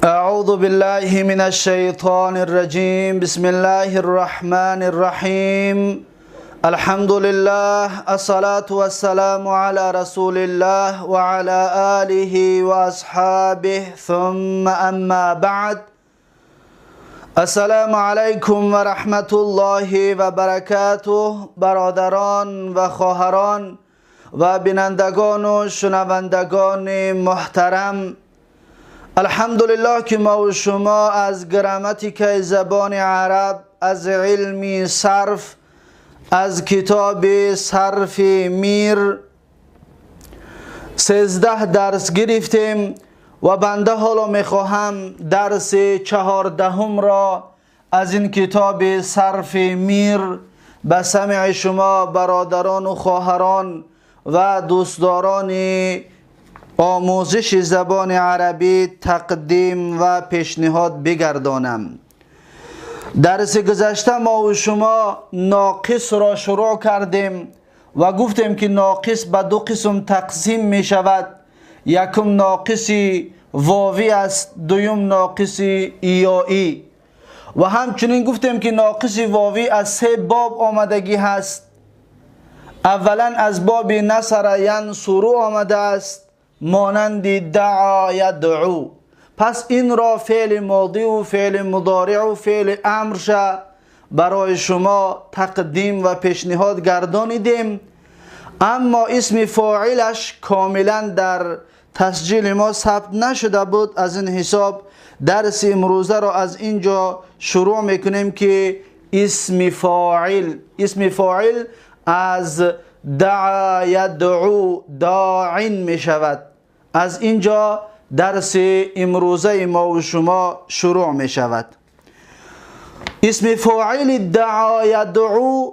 أعوذ بالله من الشيطان الرجيم. بسم الله الرحمن الرحيم. الحمد لله، الصلاة والسلام على رسول الله وعلى آله وأصحابه، ثم أما بعد. السلام عليكم ورحمة الله وبركاته. برادران و خواهران و بینندگان و شنوندگان محترم، الحمدلله که ما و شما از گراماتیک زبان عرب، از علمی صرف، از کتاب صرف میر 13 درس گرفتیم و بنده حالا میخواهم درس 14 را از این کتاب صرف میر به سمع شما برادران و خواهران و دوستداران آموزش زبان عربی تقدیم و پیشنهاد بگردانم. درس گذشته ما و شما ناقص را شروع کردیم و گفتیم که ناقص به دو قسم تقسیم می شود. یکم ناقص واوی است، دویم ناقص ایایی. و همچنین گفتیم که ناقص واوی از 3 باب آمدگی هست. اولا از باب نصر ینصر آمده است، مانند دعا یدعو. پس این را فعل ماضی و فعل مضارع و فعل امر برای شما تقدیم و پیشنهاد گردانیدیم. اما اسم فاعلش کاملا در تسجیل ما ثبت نشده بود. از این حساب درس امروزه را از اینجا شروع میکنیم که اسم فاعل از دعا یدعو داعین می شود. از اینجا درس امروزه ما و شما شروع می شود. اسم فاعل دعا یدعو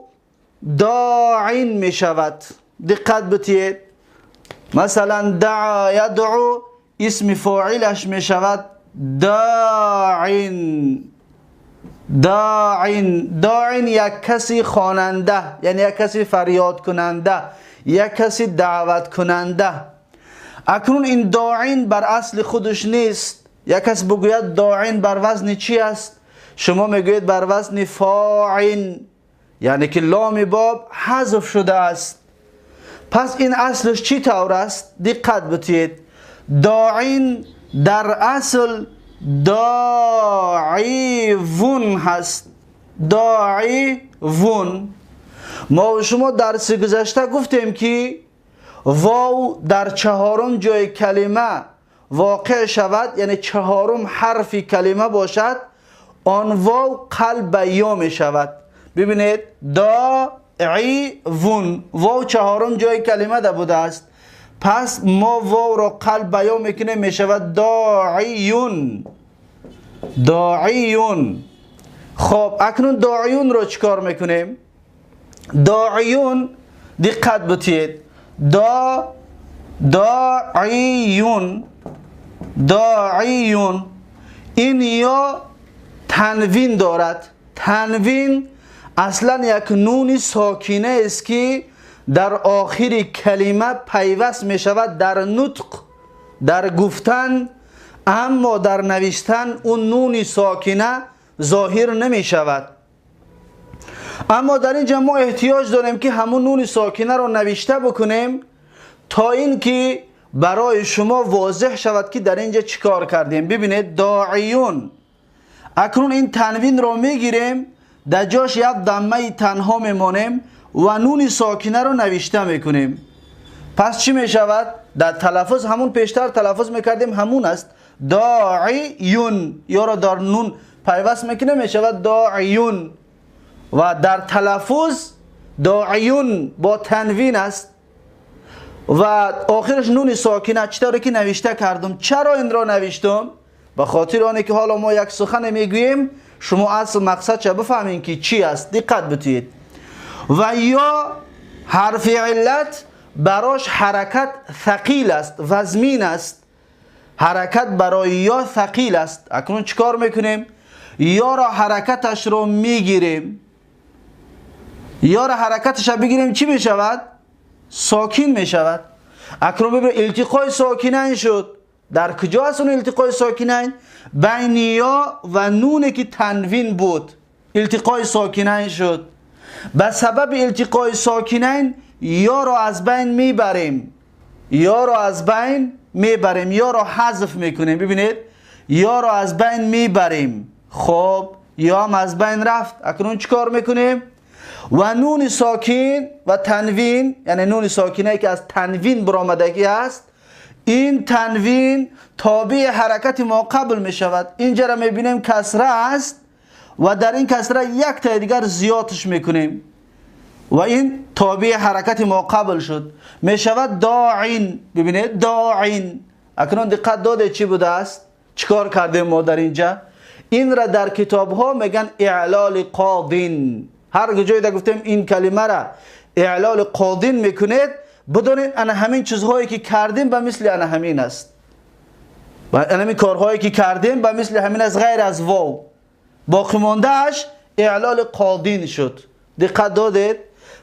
داعین می شود. دقت بتید. مثلا دعا یدعو اسم فاعلش می شود داعین. داعین یک کسی خواننده، یعنی یک کسی فریاد کننده، یک کسی دعوت کننده. اکنون این داعین بر اصل خودش نیست. یک کس بگوید داعین بر وزن چی است؟ شما میگوید بر وزن فاعین، یعنی که لام باب حذف شده است. پس این اصلش چی طور است؟ دقت بتید. داعین در اصل داعیون هست. داعیون. ما و شما درس گذشته گفتیم که واو در 4م جای کلمه واقع شود، یعنی 4م حرف کلمه باشد، آن واو قلب یا می شود. ببینید داعیون، واو 4م جای کلمه ده بوده است. پس ما واو را قلب یا میکنیم، می شود داعیون. داعیون. خب اکنون داعیون رو چکار میکنیم؟ داعیون، دقت بتید. داعیون. این یا تنوین دارد. تنوین اصلا یک نون ساکینه است که در آخر کلمه پیوست می شود در نطق، در گفتن، اما در نوشتن اون نون ساکینه ظاهر نمی شود. اما در اینجا ما احتیاج داریم که همون نون ساکینه رو نوشته بکنیم تا اینکه برای شما واضح شود که در اینجا چیکار کردیم. ببینید داعیون. اکنون این تنوین رو میگیریم، در جاش یک ضمه تنها میمانیم و نون ساکینه رو نوشته میکنیم. پس چی میشود؟ در تلفظ همون پیشتر تلفظ میکردیم همون است. داعیون. یا را در نون پیوست میکنه میشود داعیون. و در تلفظ داعیون با تنوین است و آخرش نون ساکینه. چطوری که نوشته کردم؟ چرا این را نوشتم؟ به خاطر آنه که حالا ما یک سخن میگوییم شما اصل مقصد چه بفهمین که چی است. دقت بتید. و یا حرف علت براش حرکت ثقیل است، وزمین است. حرکت برای یا ثقیل است. اکنون چیکار میکنیم؟ یا را حرکتش رو میگیریم. یا را حرکتش رو بگیریم چی میشود؟ ساکین میشود. اکنون ببین التقای ساکینه این شد. در کجا است اون التقای ساکنین؟ بین یا و نون که تنوین بود التقای ساکنین شد. به سبب التقای ساکنین یا را از بین میبریم، یا را از بین میبریم، یا را حذف میکنیم. ببینید یا را از بین میبریم. خب یا هم از بین رفت. اکنون چیکار میکنیم؟ و نون ساکن و تنوین، یعنی نون ساکنه که از تنوین برآمدگی است، این تنوین تابع حرکت ما قبل می شود. اینجا را می بینیم کسره است و در این کسره یک تا دیگر زیادش میکنیم و این تابع حرکت ما قبل شد، می شود داعین. ببینید داعین. اکنون دقت داده چی بوده است؟ چیکار کردیم ما در اینجا؟ این را در کتاب ها میگن اعلال قاضین. هر جایی در گفتیم این کلمه را اعلال قاضین میکنید، بدونید انا همین چیزهایی که کردیم به مثل انا همین است، و همین کارهایی که کردیم به مثل همین است، غیر از واو. باقی مانده اش اعلال قاضین شد. دقت دادید؟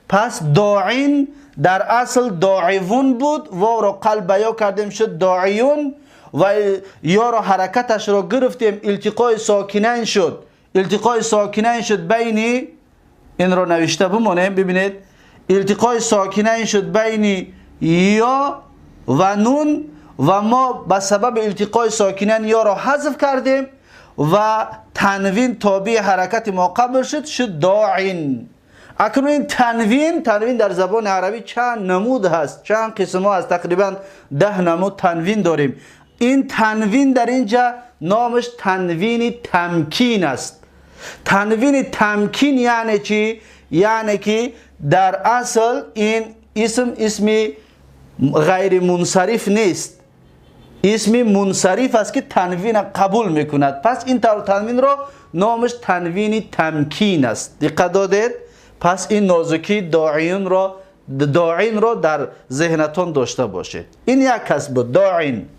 پس داعین در اصل داعیون بود، واو را قلب بیا کردیم شد داعیون و یا را حرکتش را گرفتیم التقای ساکنین شد. التقای ساکنین شد بین، این را نوشته بمانیم. ببینید التقای ساکنین شد بین یا و نون و ما به سبب التقای ساکنین یا را حذف کردیم و تنوین تابع حرکت ما قبل شد داعین. اکنون این تنوین در زبان عربی چند نمود هست، چند قسم ها هست، تقریبا 10 نمود تنوین داریم. این تنوین در اینجا نامش تنوین تمکین است. تنوین تمکین یعنی چی؟ یعنی که در اصل این اسم غیر منصرف نیست، اسم منصرف است که تنوین قبول میکند. پس این تنوین را نامش تنوین تمکین است. دقت دادید؟ پس این نازکی داعین را در ذهنتون داشته باشید. این یک کس بود داعین.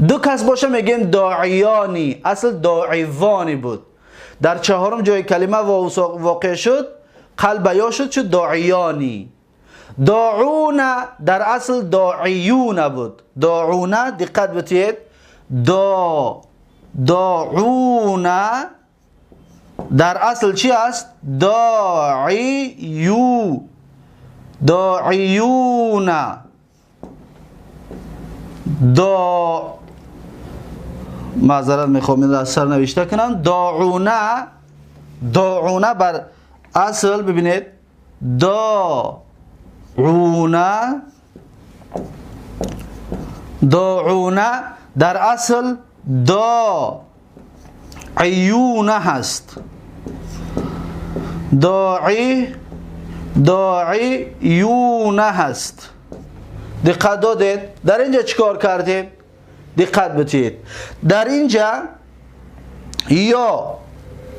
دو کس باشه میگیم داعیانی، اصل داعیوانی بود. در چهارم جای کلمه واقع شد قلب یا شد داعیانی. داعون در اصل داعیون بود. داعون دقت بتید، داعون در اصل چی است؟ داعیون. معذرت میخوام این را از سر نوشته کنم. داعونه بر اصل ببینید داعونه در اصل داعیونه هست. داعیونه هست. دقت دادید؟ در اینجا چیکار کردیم؟ دقت بتید. در اینجا یا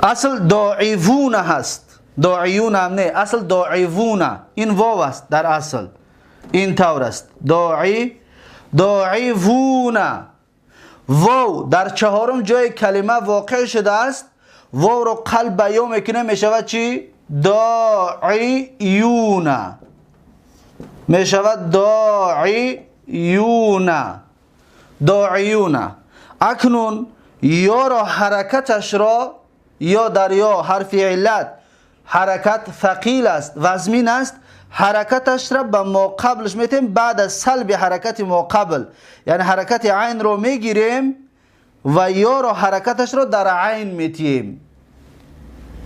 اصل داعیونه هست، داعیون هم نه، اصل داعیونه. این واو است در اصل، این طور است. داعیونه. واو در چهارم جای کلمه واقع شده است. واو رو قلب بیان میکنه میشود چی؟ داعیونه. میشود داعیونه. اکنون یا را حرکتش را، یا در یا حرف علت حرکت ثقیل است، وزمین است، حرکتش را به ما قبلش میتیم بعد از سلب حرکت ما قبل، یعنی حرکت عین رو میگیریم و یا را حرکتش را در عین میتیم.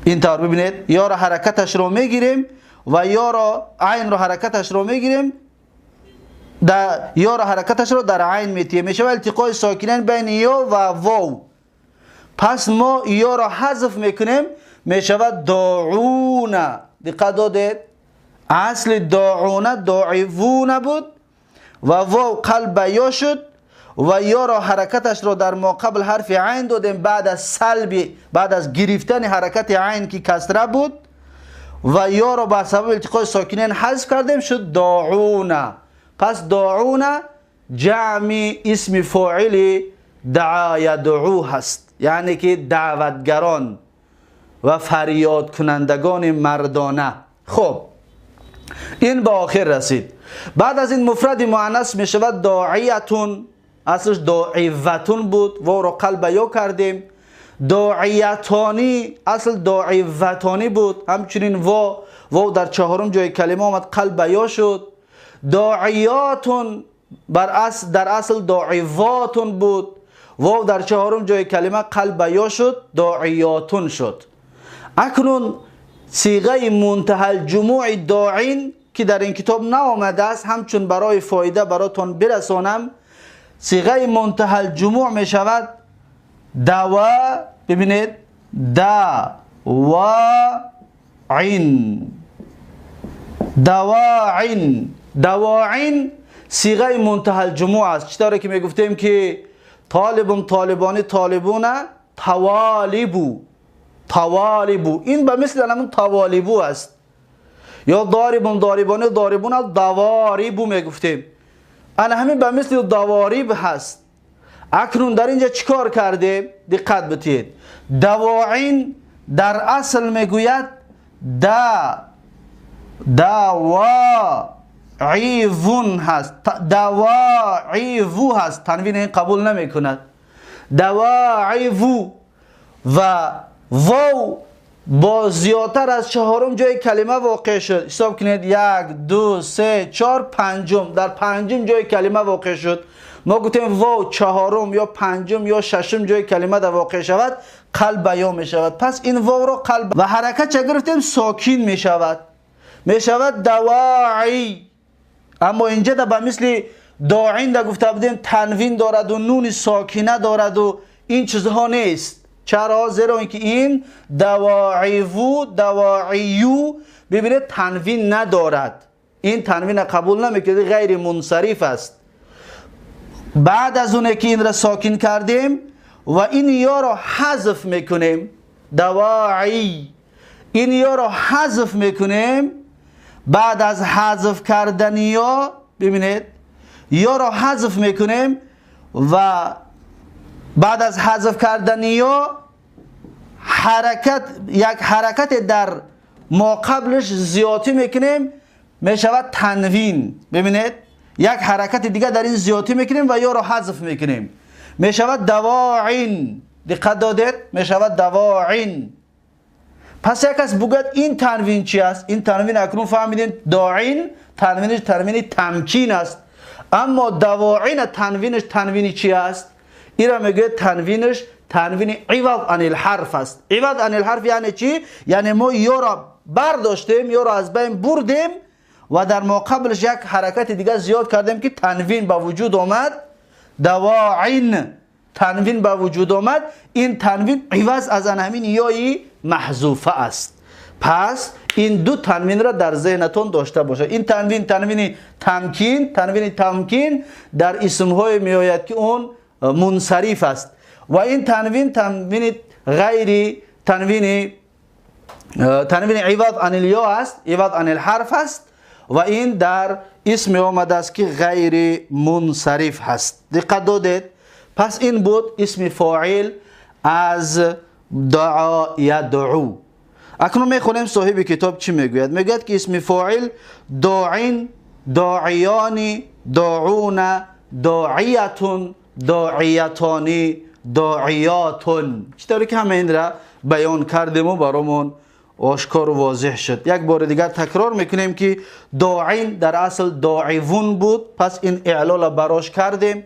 این طور ببینید، یا را حرکتش رو میگیریم و یا را عین رو حرکتش رو میگیریم، یا را حرکتش رو در عین میتیم. میشه التقای ساکنین بین یا و واو. پس ما یا را حذف میکنیم میشود داعون. دقت دادید؟ اصل داعون داعیون بود و واو قلب یا شد و یا را حرکتش رو در ماقبل حرف عین دادیم بعد از سلب، بعد از گرفتن حرکت عین که کسره بود و یا را به سبب التقای ساکنین حذف کردیم شد داعون. پس داعون جمع اسم فاعل دعا یدعو هست، یعنی که دعوتگران و فریاد کنندگان مردانه. خب این به آخر رسید. بعد از این مفرد مؤنث می شود داعیتون. اصلش داعیتون بود، واو رو قلب یا کردیم. داعیتانی اصل داعیتانی بود، همچنین واو در چهارم جای کلمه آمد قلب یا شد. داعیاتون در اصل داعیواتون بود، واو در چهارم جای کلمه قلب یا شد، داعیاتون شد. اکنون صیغه منتهی الجموع داعین که در این کتاب نآمده است، همچون برای فایده براتون برسانم، صیغه منتهی الجموع می شود دوا. ببینید دواعین، دواعین، دواعین صیغه منتهی الجموع است. چطوره که می گفتیم که طالب طالبانی طالبون توالیبو، توالیبو، این به مثل همون توالیبو است. یا ضاربون ضاربانی ضاربون دواریبو می گفتیم، انا همین به مثل دواریب هست. اکنون در اینجا چیکار کرده؟ دقت بتید. دواعین در اصل میگوید دواعیون هست، دواعیو هست، تنوین این قبول نمی کند. دواعیو و واو با زیادتر از چهارم جای کلمه واقع شد. حساب کنید 1 2 3 4 پنجم، در پنجم جای کلمه واقع شد. ما گفتیم واو چهارم یا پنجم یا ششم جای کلمه در واقع شود قلب یا می شود. پس این واو رو قلب و حرکت چه گرفتیم؟ ساکین می شود، می شود دواعی. اما اینجا در به مثل داعین در گفته بودیم تنوین دارد و نون ساکینه دارد و این چیزها نیست. چرا؟ زیرا اینکه این دواعیو دواعیو ببینید تنوین ندارد، این تنوین قبول نمیکنه، غیر منصرف است. بعد از اونه که این را ساکن کردیم و این یا را حذف میکنیم، دواعی، این یا را حذف میکنیم. بعد از حذف کردن یا ببینید یا را حذف میکنیم و بعد از حذف کردن یا یک حرکت در ما قبلش زیادی میکنیم، میشود تنوین. ببینید یک حرکت دیگه در این زیادی میکنیم و یا را حذف میکنیم، میشود دواعین. دقت دادید؟ میشود دواعین. پس یک کس بگوید این تنوین چی است؟ این تنوین اکنون فهمیدین داعین تنوینش تنوین تمکین است، اما دواعین تنوینش تنوینی چی است؟ این را میگه تنوینش تنوین عوض عن الحرف است. عوض عن الحرف یعنی چی؟ یعنی ما یا را برداشتیم، یا را از بین بردیم و در مقابلش یک حرکت دیگه زیاد کردیم که تنوین به وجود آمد. دواعین تنوین به وجود آمد، این تنوین عوض از همین یای محذوفه است. پس این دو تنوین را در ذهنتون داشته باشه. این تنوین تنوین تمکین در اسم‌های میآید که اون منصرف است و این تنوین تنوین غیر تنوین عوض عن الیا است، عوض عن الحرف است و این در اسم آمده است که غیر منصرف هست. دقت دادید؟ پس این بود اسم فاعل از دعا یدعو. اکنون میخونیم صاحب کتاب چی میگوید. میگوید که اسم فاعل داعین، داعیانی، داعون، داعیتون، داعیتانی، داعیاتون. چطوری که همه این را بیان کردیم و برامون آشکار و واضح شد. یک بار دیگر تکرار میکنیم که داعین در اصل داعیون بود، پس این اعلال براش کردیم.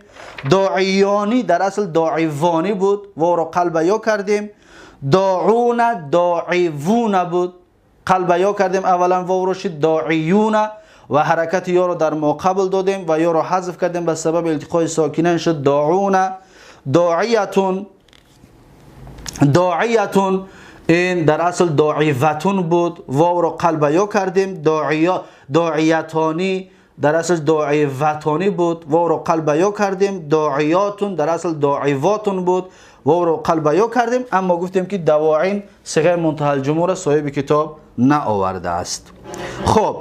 داعیانی در اصل داعیوانی بود، و رو قلب یا کردیم. داعون داعیوون بود، قلب یا کردیم اولا و رو شد داعیون و حرکت یا رو در مقابل دادیم و یا رو حذف کردیم به سبب التقای ساکنین شد داعون. داعیتون، داعیتون این در اصل داعیوتون بود، واو رو قلب یا کردیم. داعیتانی در اصل داعیوتانی بود، واو رو قلب یا کردیم. داعیاتون در اصل داعیواتون بود، واو رو قلب یا کردیم. اما گفتیم که دواعین صیغه منتهی الجموع را صاحب کتاب نآورده است. خب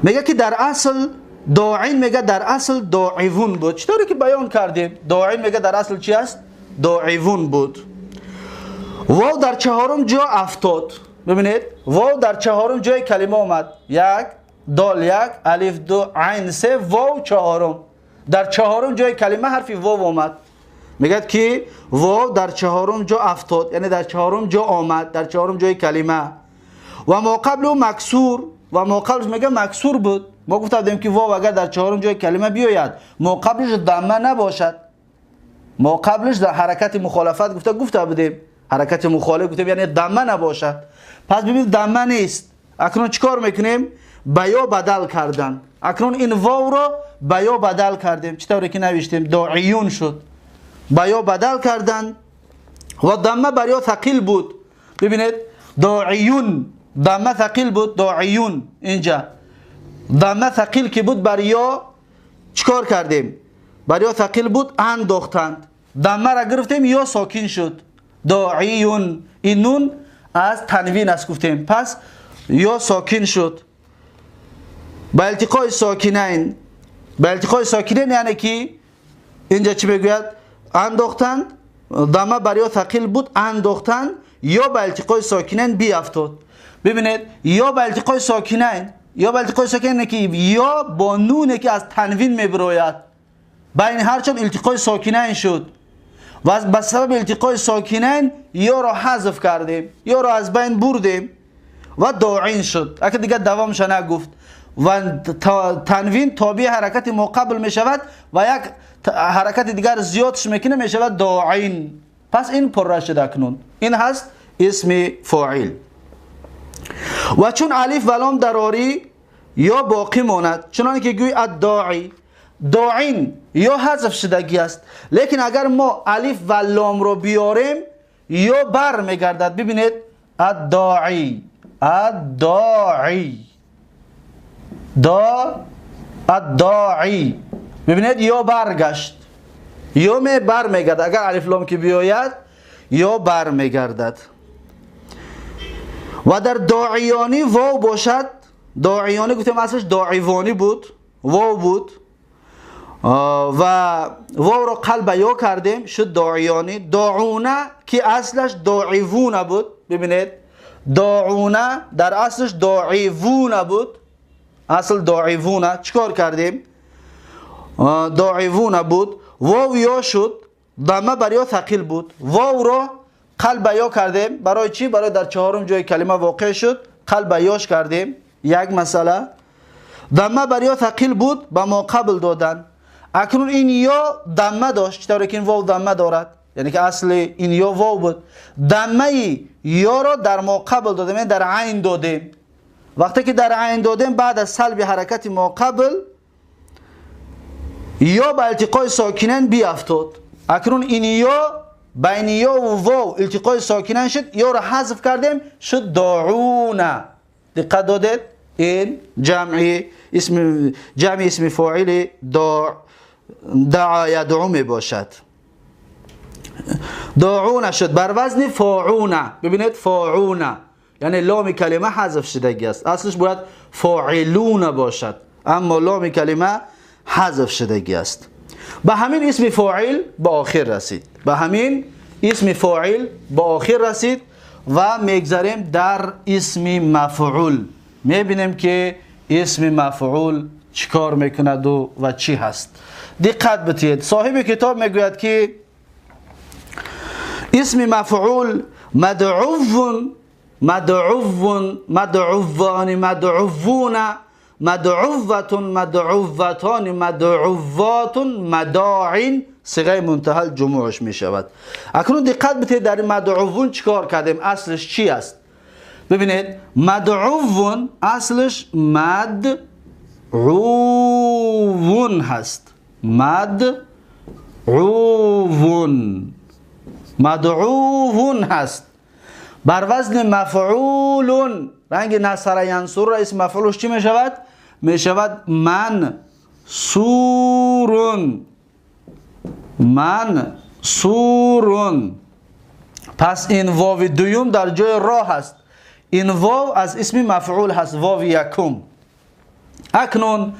میگه که در اصل داعین میگه در اصل داعیون بود. چطوری که بیان کردیم داعین میگه در اصل چی است؟ داعیون بود. واو در چهارم جا افتاد. ببینید واو در چهارم جای کلمه آمد. یک دال یک الف دو عین سه واو چهارم. در چهارم جای کلمه حرف واو آمد. میگه که واو در چهارم جا افتاد، یعنی در چهارم جا آمد، در چهارم جای کلمه. و ما قبل مکسور، و ما قبلش میگه مکسور بود. ما گفتیم که واو اگر در چهارم جای کلمه بیاید ما قبلش دمه نباشد، ما قبلش در حرکت مخالفت گفته بودیم، حرکت مخالف گفتیم یعنی دمه نباشد. پس ببینید دمه نیست. اکنون چیکار میکنیم؟ بیا بدل کردن. اکنون این واو رو بیا بدل کردیم. چطوری که نوشتیم؟ داعیون شد. بیا بدل کردن و دمه برای ثقیل بود. ببینید داعیون، دمه ثقیل بود، داعیون اینجا دمه ثقیل که بود برای چیکار کردیم؟ برای ثقیل بود انداختند. دمه را گرفتیم یا ساکن شد. داعیون، این نون از تنوین است گفتیم، پس یا ساکن شد. با التقاء ساکنین، با التقاء ساکنین یعنی که اینجا چی بگوید؟ انداختند، دمه برای ثقیل بود انداختند یا با التقاء ساکنین بیافتاد. ببینید یا با التقاء ساکنین، یا با التقاء ساکنین که یا با نونه که از تنوین میبراید، بین هرچند التقاء ساکنین شد و به سبب التقاء ساکنین یا را حذف کردیم یا را از بین بردیم و داعین شد. اگه دیگه دوامش نگفت و تنوین تابع حرکت مقابل می شود و یک حرکت دیگر زیادش میکنه می شود داعین. پس این پر شد. اکنون این هست اسم فاعل. و چون الف و لام دراری یا باقی ماند، چنانکه که گوی الداعی، داعین یا حذف شدگی است، لیکن اگر ما الف و لام رو بیاریم یا بر میگردد. ببینید الداعی، الداعی، الداعی، ببینید یا برگشت، یا بر میگردد. اگر الف لام که بیاید یا بر میگردد. و در داعیانی واو باشد، داعیانی گفتیم اصلش داعیوانی بود، واو بود و واو رو قلب یا کردیم شد داعیانی. داعونه که اصلش داعیوونه بود. ببینید داعونه در اصلش داعیوونه بود، اصل داعیوونه. چیکار کردیم؟ داعیوونه بود، واو یا شد، دمه برای ثقیل بود، واو رو قلب یا کردیم. برای چی؟ برای در چهارم جای کلمه واقع شد، قلب یاش کردیم. یک مسئله. دمه برای ثقیل بود، به ما قبل دادن. اکنون این یا دمه داشت. چطوری که این واو دمه دارد؟ یعنی که اصل این یا واو بود، دمه یا را در ما قبل دادیم، یعنی در عین دادیم. وقتی که در عین دادیم بعد از سلب حرکت ما قبل یا با التقاء ساکنین بیافتاد. اکنون این یا بین یا و واو التقاء ساکنین شد، یا را حذف کردیم شد داعونه. دقت دادید؟ این جمع اسم فاعل دعا یدعو می باشد. داعونه شد بر وزن فاعونه. ببینید فاعونه یعنی لام کلمه حذف شدگی است، اصلش باید فاعلون باشد، اما لام کلمه حذف شدگی است. به همین اسم فاعل به آخر رسید، به همین اسم فاعل به آخر رسید و میگذاریم در اسم مفعول. میبینیم که اسم مفعول چیکار میکند و چی هست. دقت بدید. صاحب کتاب میگوید که اسم مفعول مدعو، مدعوان، مدعوون، مدعوة، مدعوتان، مدعوات، مداعین، صیغه منتهی الجموعش می شود. اکنون دقت بدید در مدعوون چیکار کردیم، اصلش چی است؟ ببینید مدعوون اصلش مدعوون هست، مدعوون هست بر وزن مفعولون. رنگ نصر ینصر را اسم مفعولش چی می شود؟ می شود منصورون، منصورون. پس این واو دوم در جای را هست. این واو از اسم مفعول هست، واو یکم. اکنون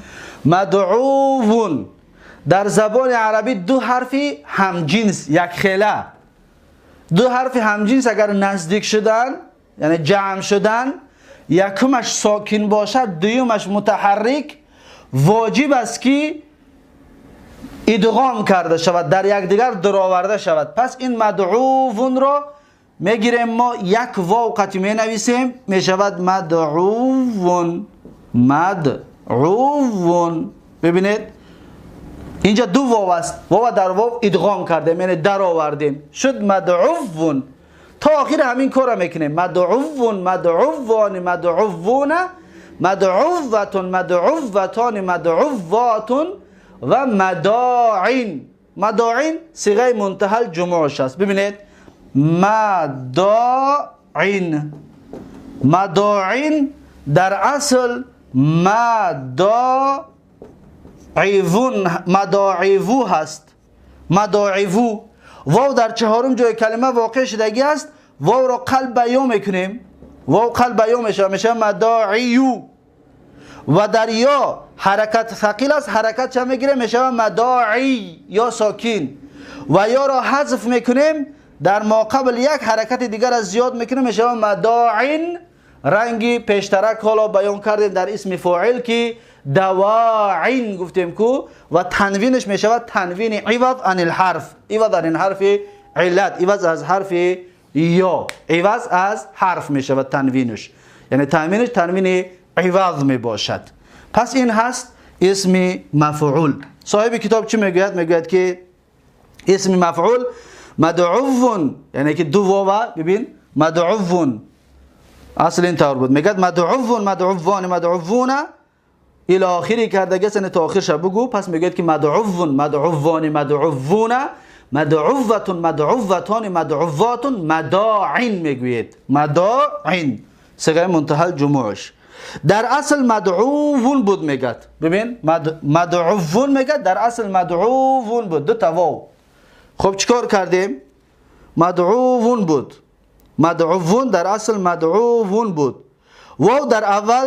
مدعوون در زبان عربی دو حرفی همجنس، یک خیله، دو حرف همجنس اگر نزدیک شدن یعنی جمع شدن، یکمش ساکن باشد دویمش متحرک، واجب است که ادغام کرده شود، در یکدیگر درآورده شود. پس این مدعوون را میگیریم ما، یک واو قطعی می نویسیم، می شود مدعوون. مدعوون. ببینید اینجا دو واو است، واو در واو ادغام کردیم، یعنی در آوردیم، شد مدعوون. تا آخر همین کار را میکنیم. مدعوون، مدعوان، مدعوون، مدعوتون، مدعوتان، مدعواتون و مداعین. مداعین صیغه منتهی الجموعش است. ببینید مداعین. مداعین در اصل مداعیوو هست. مداعیوو. واو در چهارم جای کلمه واقع شدگی است، واو را قلب یا میکنیم، واو قلب یا میشه مداعیو. و در یا حرکت ثقیل است، حرکت چه میگیره؟ میشه مداعی یا ساکین. و یا را حذف میکنیم، در ماقبل یک حرکت دیگر از زیاد میکنیم، میشه مداعین. رنگی پیشترک حالا بیان کردیم در اسم فاعل که دواعین گفتیم کو، و تنوینش میشود تنوین عوض عن الحرف، عوض عن حرف علت، عوض از حرف یا، عوض از حرف میشود تنوینش، یعنی تنوینش تنوین عوض میباشد. پس این هست اسم مفعول. صاحب کتاب چی میگوید؟ میگوید که اسم مفعول مدعوون، یعنی که دو واو، ببین مدعوون اصل این طور بود، میگه مدعوون، مدعوان، مدعوون الی آخری کردگی است، تا آخرش بگو. پس میگه که مدعوون، مدعوان، مدعوون، مدعوتون، مدعوتان، مدعواتون، مداعین میگوید. مداعین صیغه منتهی الجموعش. در اصل مدعوون بود میگه. ببین مدعوون میگه، در اصل مدعوون بود، دو تا واو. خب چیکار کردیم؟ مدعوون بود. مدعوون در اصل مدعوون بود. واو در اول،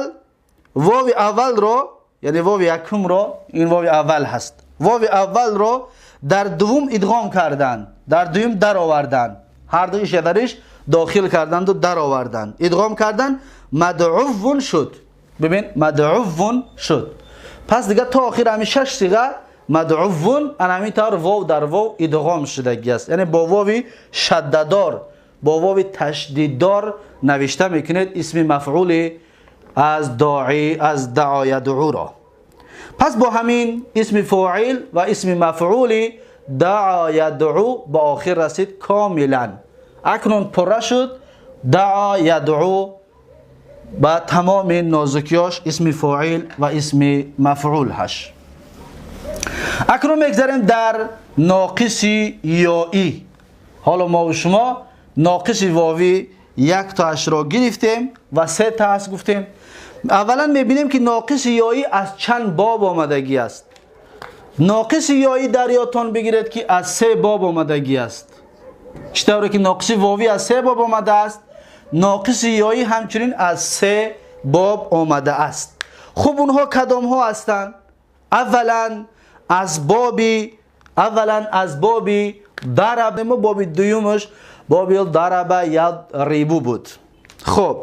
واو اول رو، یعنی واو یکم رو، این واو اول هست، واو اول رو در دوم ادغام کردن، در دوم در آوردن، هر دویش درش داخل کردند و در آوردن، ادغام کردن، مدعوون شد. ببین مدعوون شد. پس دیگه تا آخر همین 6 صیغه مدعوون همین طور واو در واو ادغام شدگی است، یعنی با واو شددار، با واو تشدیددار نوشته میکنید اسم مفعول از داعی، از دعا یدعو را. پس با همین اسم فاعل و اسم مفعول دعا یدعو با آخر رسید کاملا. اکنون پره شد دعا یدعو با تمام نازکیاش، اسم فاعل و اسم مفعول هش. اکنون میگذاریم در ناقص یایی. حالا ما و شما ناقص واوی یک تا اش را گرفتیم و 3 تا هست گفتیم. اولا میبینیم که ناقص یایی از چند باب آمدگی است. ناقص یایی در یادتان بگیرید که از 3 باب آمدگی است. چطوره که ناقص واوی از 3 باب آمده است، ناقص یایی همچنین از 3 باب آمده است. خب اونها کدام ها هستند؟ اولا از بابی ضرب، ما باب دویمش باب ضرب یضرب بود. خب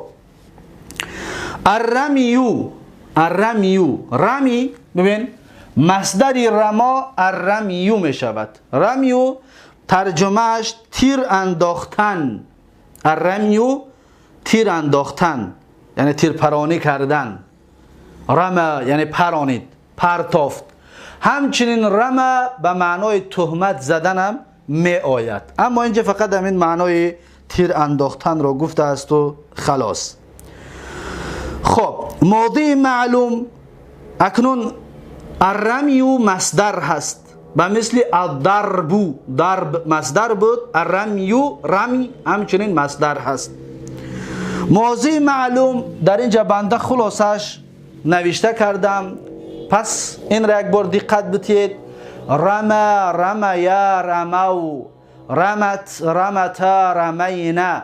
الرمیو، رمی ببین مصدر رما الرمیو می شود. رمیو ترجمهش تیر انداختن. الرمیو تیر انداختن، یعنی تیر پرانی کردن. رمه یعنی پرانید، پرتافت. همچنین رمه به معنای تهمت زدن هم می آید، اما اینجا فقط همین معنای تیر انداختن را گفته است و خلاص. خب ماضی معلوم. اکنون الرمیو مصدر هست، به مثل الضرب، ضرب مصدر بود، الرمیو رمی همچنین مصدر هست. ماضی معلوم در اینجا بنده خلاصش نوشته کردم، پس این را یک بار دقت بدید. رما رمیا رمو، رمت رمتا رمینا،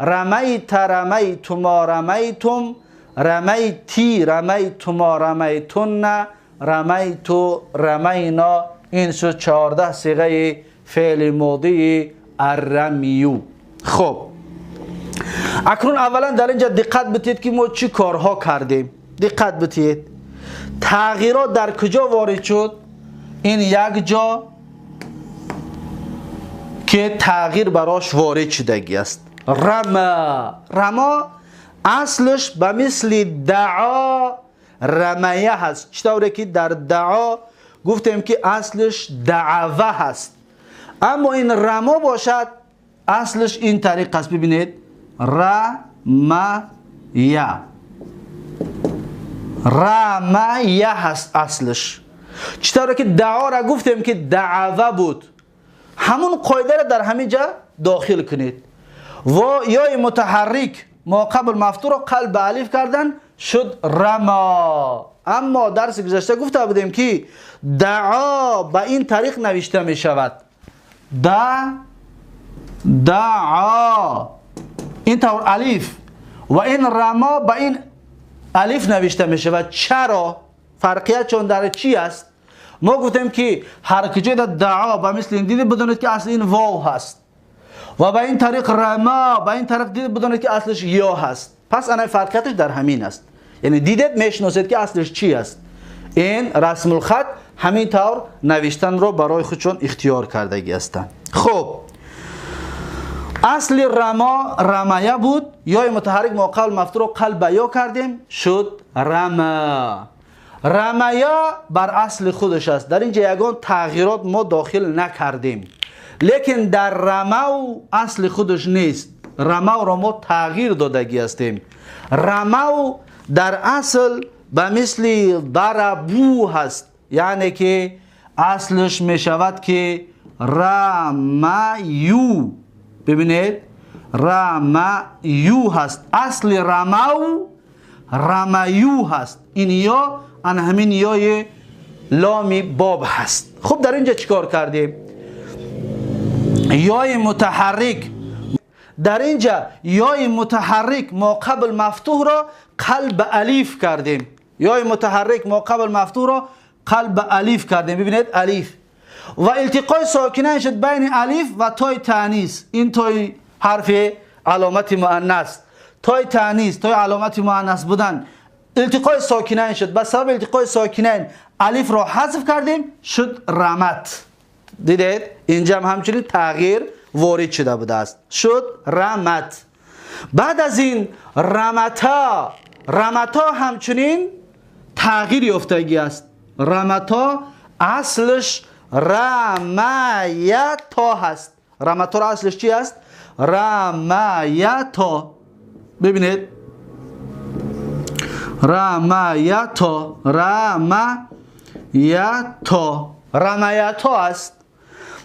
رمیت رمیتما رمیتم، رمیتی رمیتما رمیتن، رمیتو رمینا. این شد 14 صیغه فعل ماضی الرمیو. خب اکنون اولا در اینجا دقت بدید که ما چی کارها کردیم. دقت بدید تغییرات در کجا وارد شد؟ این یک جا که تغییر براش وارد شدگی است. رما اصلش به مثل دعا رمیه هست. چطوره که در دعا گفتیم که اصلش دعوه هست، اما این رما باشد اصلش این طریق است. ببینید رمیه هست اصلش. چطوره که دعا را گفتیم که دعوه بود، همون قاعده را در همین جا داخل کنید. و یای متحرک ما قبل مفتوح را قلب الف کردن شد رما. اما درس گذشته گفته بودیم که دعا به این طریق نوشته می شود، دعا این طور الف، و این رما به این الف نوشته می شود. چرا؟ فرقیت چون در چی است؟ ما گفتیم که هر کجای دعا به مثل این دیدید بدونید که اصل این واو هست، و به این طریق رما به این طریق دیدید بدونید که اصلش یا هست. پس انا فرقیتش در همین است، یعنی دیدید میشناسید که اصلش چی است. این رسم الخط همین طور نوشتن رو برای خودشون اختیار کردگی هستند. خب اصل رما رمیه بود، یا متحرک ما قبل مفتوح رو قلب یا کردیم شد رما. رمیه بر اصل خودش است، در اینجا یگان تغییرات ما داخل نکردیم. لیکن در رمو اصل خودش نیست، رمو را ما تغییر دادگی هستیم. رمو در اصل به مثل ضربو هست، یعنی که اصلش می شود که رمیو. ببینید رمیو هست، اصل رمو رمیو هست. این یا ان همین یای لامی باب هست. خب در اینجا چیکار کردیم؟ یای متحرک، در اینجا یای متحرک ما قبل مفتوح را قلب الف کردیم. یای متحرک ما قبل مفتوح را قلب الف کردیم. ببینید الف و التقای ساکنین شد بین الف و تای تانیث. این تای حرف علامت مؤنث، تای تانیث تای علامت مؤنث بودن، التقای ساکنین شد. به سبب التقای ساکنین الف را حذف کردیم شد رمت. دیدید اینجا همچنین تغییر وارد شده بوده است، شد رمت. بعد از این رمتا همچنین تغییر یافتگی است. رمتا اصلش رمیتا هست. رمتا را اصلش چی است؟ رمیتا. ببینید رمیتا است.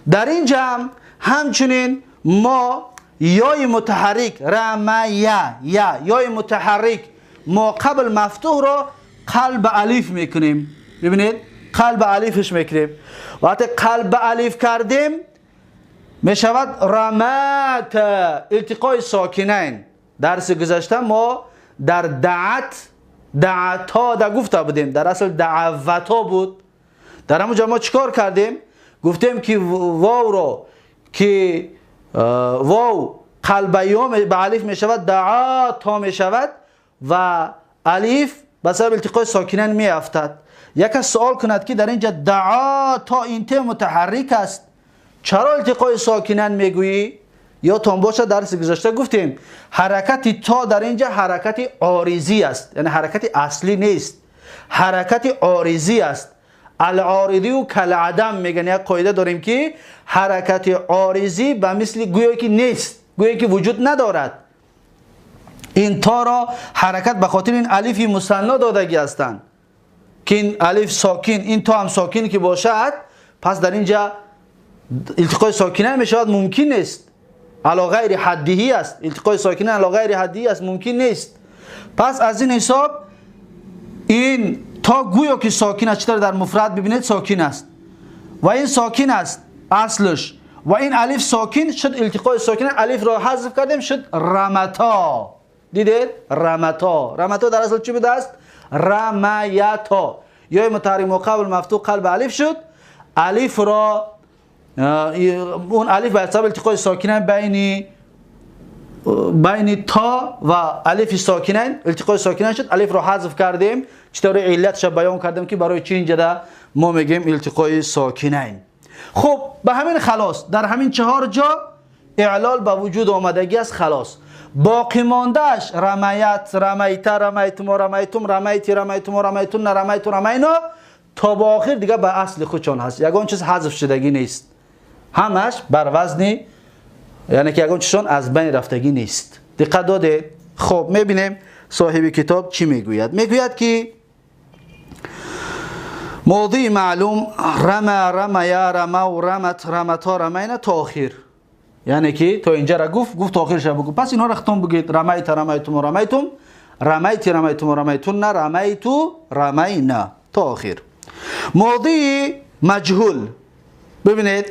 در اینجا همچنین ما یای متحرک یای متحرک ما قبل مفتوح را قلب الف میکنیم. ببینید قلب الفش میکنیم. وقتی قلب الف کردیم میشود رمت، التقای ساکنین. درس گذشته ما در دعتا دا گفته بودیم، در اصل دعوتا بود. در همونجا ما چیکار کردیم؟ گفتیم که واو رو که واو قلبیوم به الف می شود دعاتا می شود و الف به سبب التقای ساکنین می افتد. یک سوال کند که در اینجا دعاتا این ته متحرک است، چرا التقای ساکنین می گویی؟ یا تون باشه درس گذشته گفتیم حرکت تا در اینجا حرکت عارضی است، یعنی حرکت اصلی نیست، حرکت عارضی است. العارضی و کالعدم میگن. یک قاعده داریم که حرکت عارضی به مثل گویا که نیست، گویا که وجود ندارد. این تا را حرکت به خاطر این الف مثنا دادگی هستند که این الف ساکن، این تا هم ساکن که باشد، پس در اینجا التقای ساکنین می شود ممکن نیست، علی غیر حدی است. التقای ساکنین علی غیر حدی است، ممکن نیست. پس از این حساب این تا گویا که ساکن است، چطور در مفرد ببینید ساکن است و این ساکن است اصلش، و این الف ساکن شد، التقای ساکن الف را حذف کردیم شد رمتا. دیدید رمتا در اصل چی بوده است؟ رمیتا. یا متحرک مقابل مفتوح قلب الف شد، الف را اون الف به حساب التقای ساکنین بین بین تا و الف ساکنین التقای ساکنین شد، الف رو حذف کردیم. چطور علتش بیان کردم که برای چی اینجا ما میگیم التقای ساکنین. خب به همین خلاص در همین 4 جا اعلال به وجود آمدگی است. خلاص باقی ماندهش رمیت، رمیت، رمیتم، رمیتم، رمیتی، رمیتم، رمیتون، رمیت، رمینا تا به آخر دیگه به اصل خودشان هست. یگان چیز حذف شدگی نیست، همش بر وزن، یعنی که یگان چیزشان از بین رفتگی نیست. دقت داده؟ خب میبینیم صاحب کتاب چی میگوید. میگوید که ماضی معلوم رمى رمیا رمو رمت رمتا رمینا تا آخر، یعنی که تا اینجا را گفت تا آخرش بگو. پس اینا را ختم بگید. رمیت رمیتم رمیتم، رمیتی رمیتم رمیتون، رمیتو رمینا تا آخر. ماضی مجهول، ببینید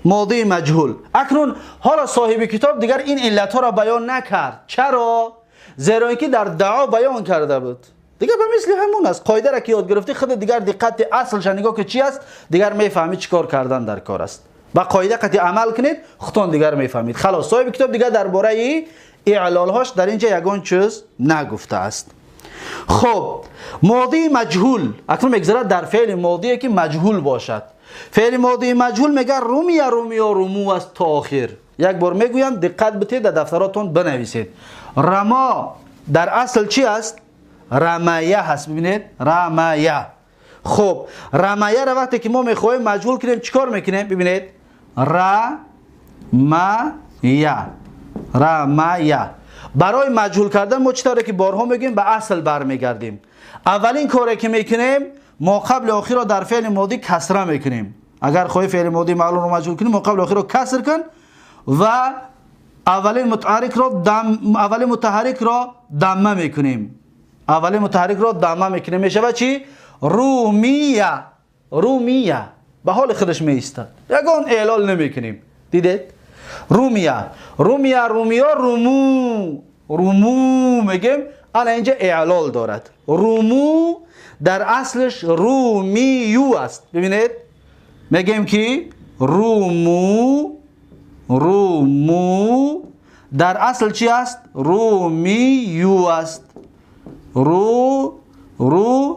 ماضی مجهول. اکنون حالا صاحب کتاب دیگر این علت ها را بیان نکرد. چرا؟ زیرا اینکه در دعا بیان کرده بود. دیگه به مثل همون است. قاعده را که یاد گرفتی خود دیگر دقت اصلش نگاه که چی است، دیگر میفهمید چیکار کردن در کار است. با قاعده قطعی عمل کنید خودتون دیگر میفهمید. خلاص صاحب کتاب دیگر درباره اعلال هاش در اینجا یگان چیز نگفته است. خب ماضی مجهول اکنون میگذرد در فعل ماضی که مجهول باشد. فعل ماضی مجهول میگه رومیا رومیا رومو است تا آخر. یک بار میگویم دقت بدید در دفتراتون بنویسید. رما در اصل چی است؟ رمایه هست. ببینید رمایه. خب رمایه را وقتی که ما میخوایم مجهول کنیم چیکار میکنیم؟ ببینید رمایه، رمایه. برای مجهول کردن ما چطوره که بارها میگیم به اصل برمیگردیم. اولین کاری که میکنیم ما قبل آخر را در فعل ماضی کسره میکنیم. اگر خواهی فعل ماضی معلوم رو مجهول کنیم ما قبل آخر را کسر کن و اولین متحرک را دمه میکنیم. اولین متحرک را دمه میکنیم میشه چی؟ رومیه. رومیه به حال خودش میایستد، یگان اعلال نمیکنیم. دیدید؟ رومیه رومیه رومیا رومو رومو میگیم. الان اینجا اعلال دارد. رومو در اصلش رومیو است. ببینید میگیم که رومو رومو در اصل چی است؟ رومیو است. رومیو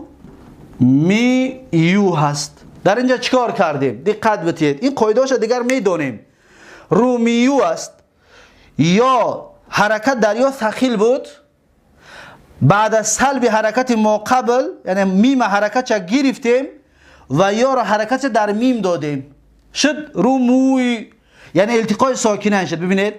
هست. در اینجا چیکار کردیم؟ دقت بدید. این قاعده‌اش دیگر میدونیم. رومیو است یا حرکت در یا ثقیل بود، بعد از سلب حرکت ما قبل یعنی میم حرکت چه گرفتیم و یا را حرکت در میم دادیم شد روموی، یعنی التقای ساکنین شد. ببینید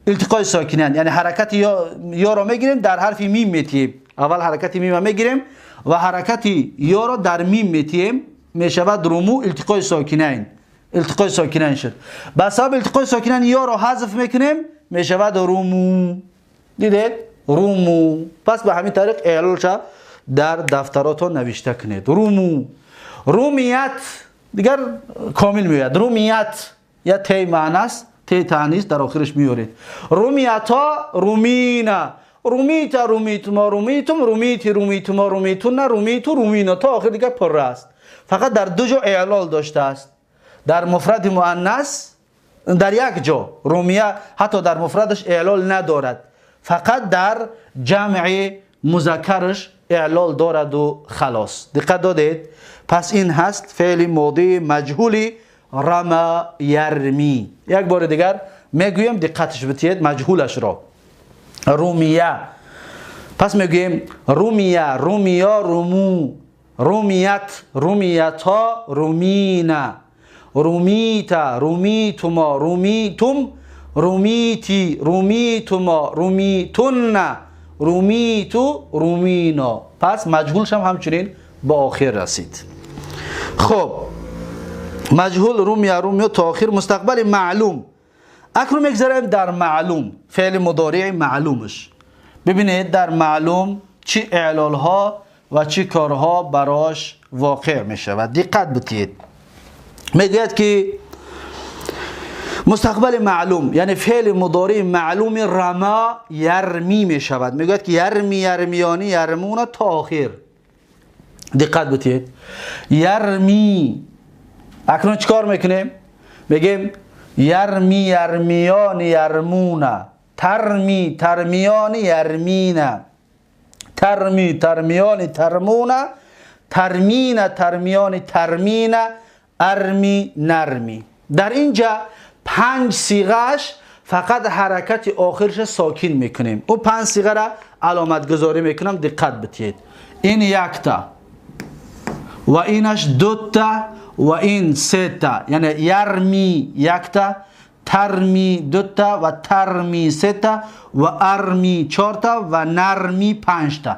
التقای ساکنین یعنی حرکت یا را میگیریم در حرف میم میتیم. اول حرکت میم میگیریم و حرکت یا را در میم میتیم میشود رومو التقای ساکنین. التقای ساکنین شد. بس سبب التقای ساکنین یا را حذف میکنیم میشود رومو. دیدید؟ رومو. پس به همین طریق اعلالش در دفتراتون نوشته کنید. رومو. رومیت دیگر کامل میاد. رومیت یا تی معنی است، تی تانیث در آخرش میارید. رومیتا رومینا، رومیتا رومیتما رومیتم، رومیتی رومیتما رومیتون، رومیتو رومینا تا آخر دیگر پر است. فقط در دو جا اعلال داشته است. در مفرد مؤنث در یک جا رومیه حتی در مفردش اعلال ندارد، فقط در جمع مذکرش اعلال دارد و خلاص. دقت دادید؟ پس این هست فعل ماضی مجهولی رما یرمی. یک بار دیگر میگویم دقتش بدید مجهولش را. رومیه. پس میگویم رومیه رومیا رومو، رومیت رومیتا رومینا، رومیتا رومیتما رومیتم، رومیتی رومیتما رومیتون، رومیتو رومینا. پس مجهولش هم همچنین با آخر رسید. خب مجهول رومیا رومیا تا آخر مستقبل معلوم. اکنون میگذاریم در معلوم فعل مضارع معلومش. ببینید در معلوم چه اعلال ها و چه کارها براش واقع می شود. دقت بدید. میگوید که مستقبل معلوم یعنی فعل مضارع معلوم رما یرمی می شود. میگوید که یرمی یرمیانی یرمون تا آخر. دقت بدید. یرمی. اکنون چیکار میکنیم؟ میگیم یرمی یرمیان یرمون، ترمی ترمیان یرمین، ترمی ترمیان ترمون، ترمین ترمیان ترمین، ارمی نرمی. در اینجا 5 صیغه‌اش فقط حرکت آخرش ساکن میکنیم. او 5 صیغه را علامت گذاری میکنم، دقت بدید. این 1 تا و اینش 2 تا و این 3 تا، یعنی یرمی 1 تا، ترمی 2 تا و ترمی 3 تا و ارمی 4 تا و نرمی 5 تا.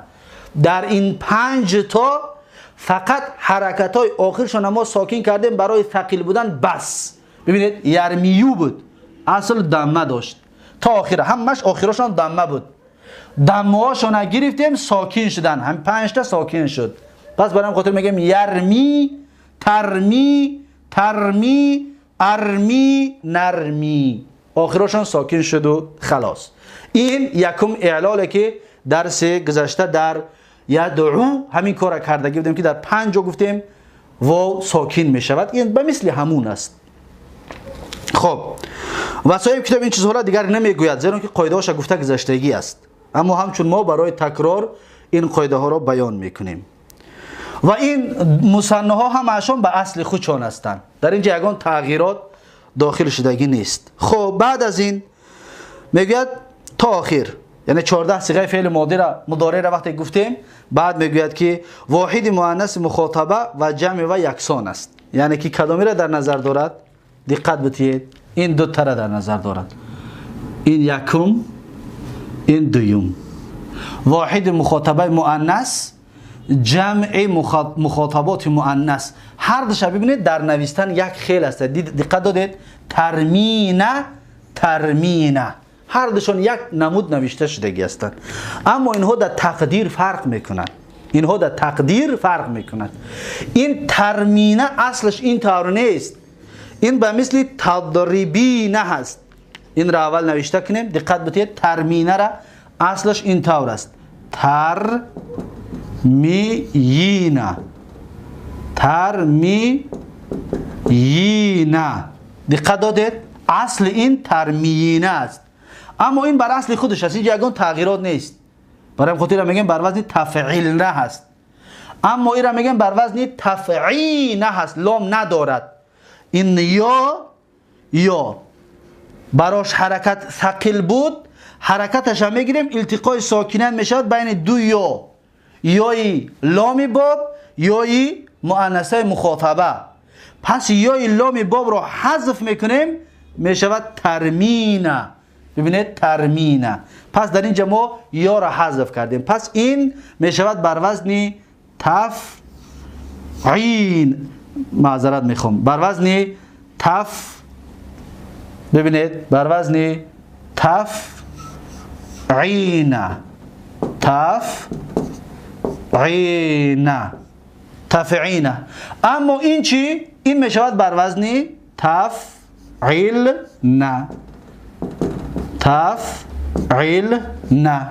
در این 5 تا فقط حرکت های آخرشون ما ساکن کردیم برای ثقیل بودن بس. ببینید یرمیو بود، اصل دمه داشت تا آخر، همش آخرشون دمه بود. دمه هاشون گرفتیم ساکن شدن، هم 5 تا ساکن شد. پس برام خاطر میگم یرمی ترمی ترمی ارمی نرمی، آخرشون ساکن شد و خلاص. این یکم اعلاله که درس گذشته در یدعو همین کار کردگی بودیم که در 5 جا گفتیم واو ساکن می شود. این به مثل همون است. خب و صاحب کتاب این چیزها را دیگر نمیگوید، زیرا که قاعده هاش گفته گذشتگی است، اما همچون ما برای تکرار این قاعده ها را بیان میکنیم. و این مثنی ها همشون به اصل خودشان هستند، در اینجا یگان تغییرات داخل شدگی نیست. خب بعد از این میگوید تا آخر، یعنی 14 صیغه فعل مضارع را وقتی گفتیم، بعد میگوید که واحد مؤنث مخاطبه و جمع و یکسان است. یعنی که کدامی را در نظر دارد؟ دقت بدید، این 2 تا را در نظر دارد. این یکم، این دوم. واحد مخاطبه مؤنث، جمع مخاطبات مؤنث، هر دوش ببینید در نوشتن یک خیل است. دقت دادید؟ ترمینه ترمینه، هر دوشون یک نمود نوشته شدگی هستند، اما اینها در تقدیر فرق میکنند. اینها در تقدیر فرق میکنند. این ترمینه اصلش این طور نیست، این به مثل تضربینه هست. این را اول نوشته کنیم، دقت بدید. ترمینه را اصلش این طور است، ترمینه ترمینه. دقت دادید؟ اصل این ترمینه است، اما این بر اصل خودش است، اینجا یگان تغییرات نیست. برای خاطر میگیم بر وزن تفعیل نه هست، اما این را میگیم بر وزن تفعیل نه هست، لام ندارد. این یا براش حرکت ثقیل بود، حرکتش هم میگیریم التقای ساکنین میشود بین 2 یای لام باب یای مؤنثه مخاطبه. پس یای لام باب رو حذف میکنیم، میشود ترمینه. ببینید ترمینه. پس در اینجا ما یا را حذف کردیم، پس این میشود بر وزن تفعین. معذرت میخوام، بر وزن ببینید بر وزن تفعینه تفعینه. اما این چی؟ این میشود بر وزن تفعیل نه.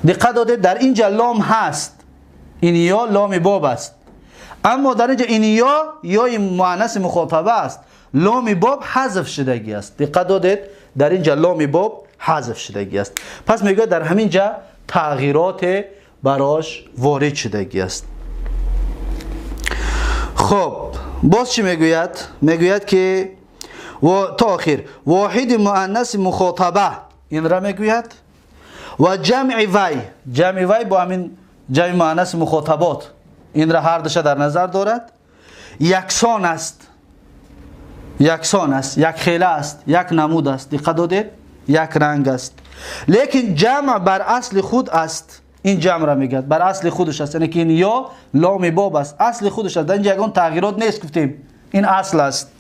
دقت دادید در اینجا لام هست، این یا لام باب است، اما در اینجا این یا مؤنث مخاطبه است، لام باب حذف شدگی است. دقت دادید در اینجا لام باب حذف شدگی است. پس میگه در همین جا تغییرات براش وارد شدگی است. خب باز چی میگوید؟ میگوید که تا آخر واحد مؤنث مخاطبه، این را میگوید. و جمع وی با همین جمع مؤنث مخاطبات، این را هر دوش در نظر دارد. یکسان است، یک خیله است، یک نمود است. دقت دادید؟ یک رنگ است. لیکن جمع بر اصل خود است. این جمع را میگه بر اصل خودش است، یعنی که این یا لام باب است، اصل خودش است. در اینجا یگان تغییرات نیست، گفتیم این اصل است،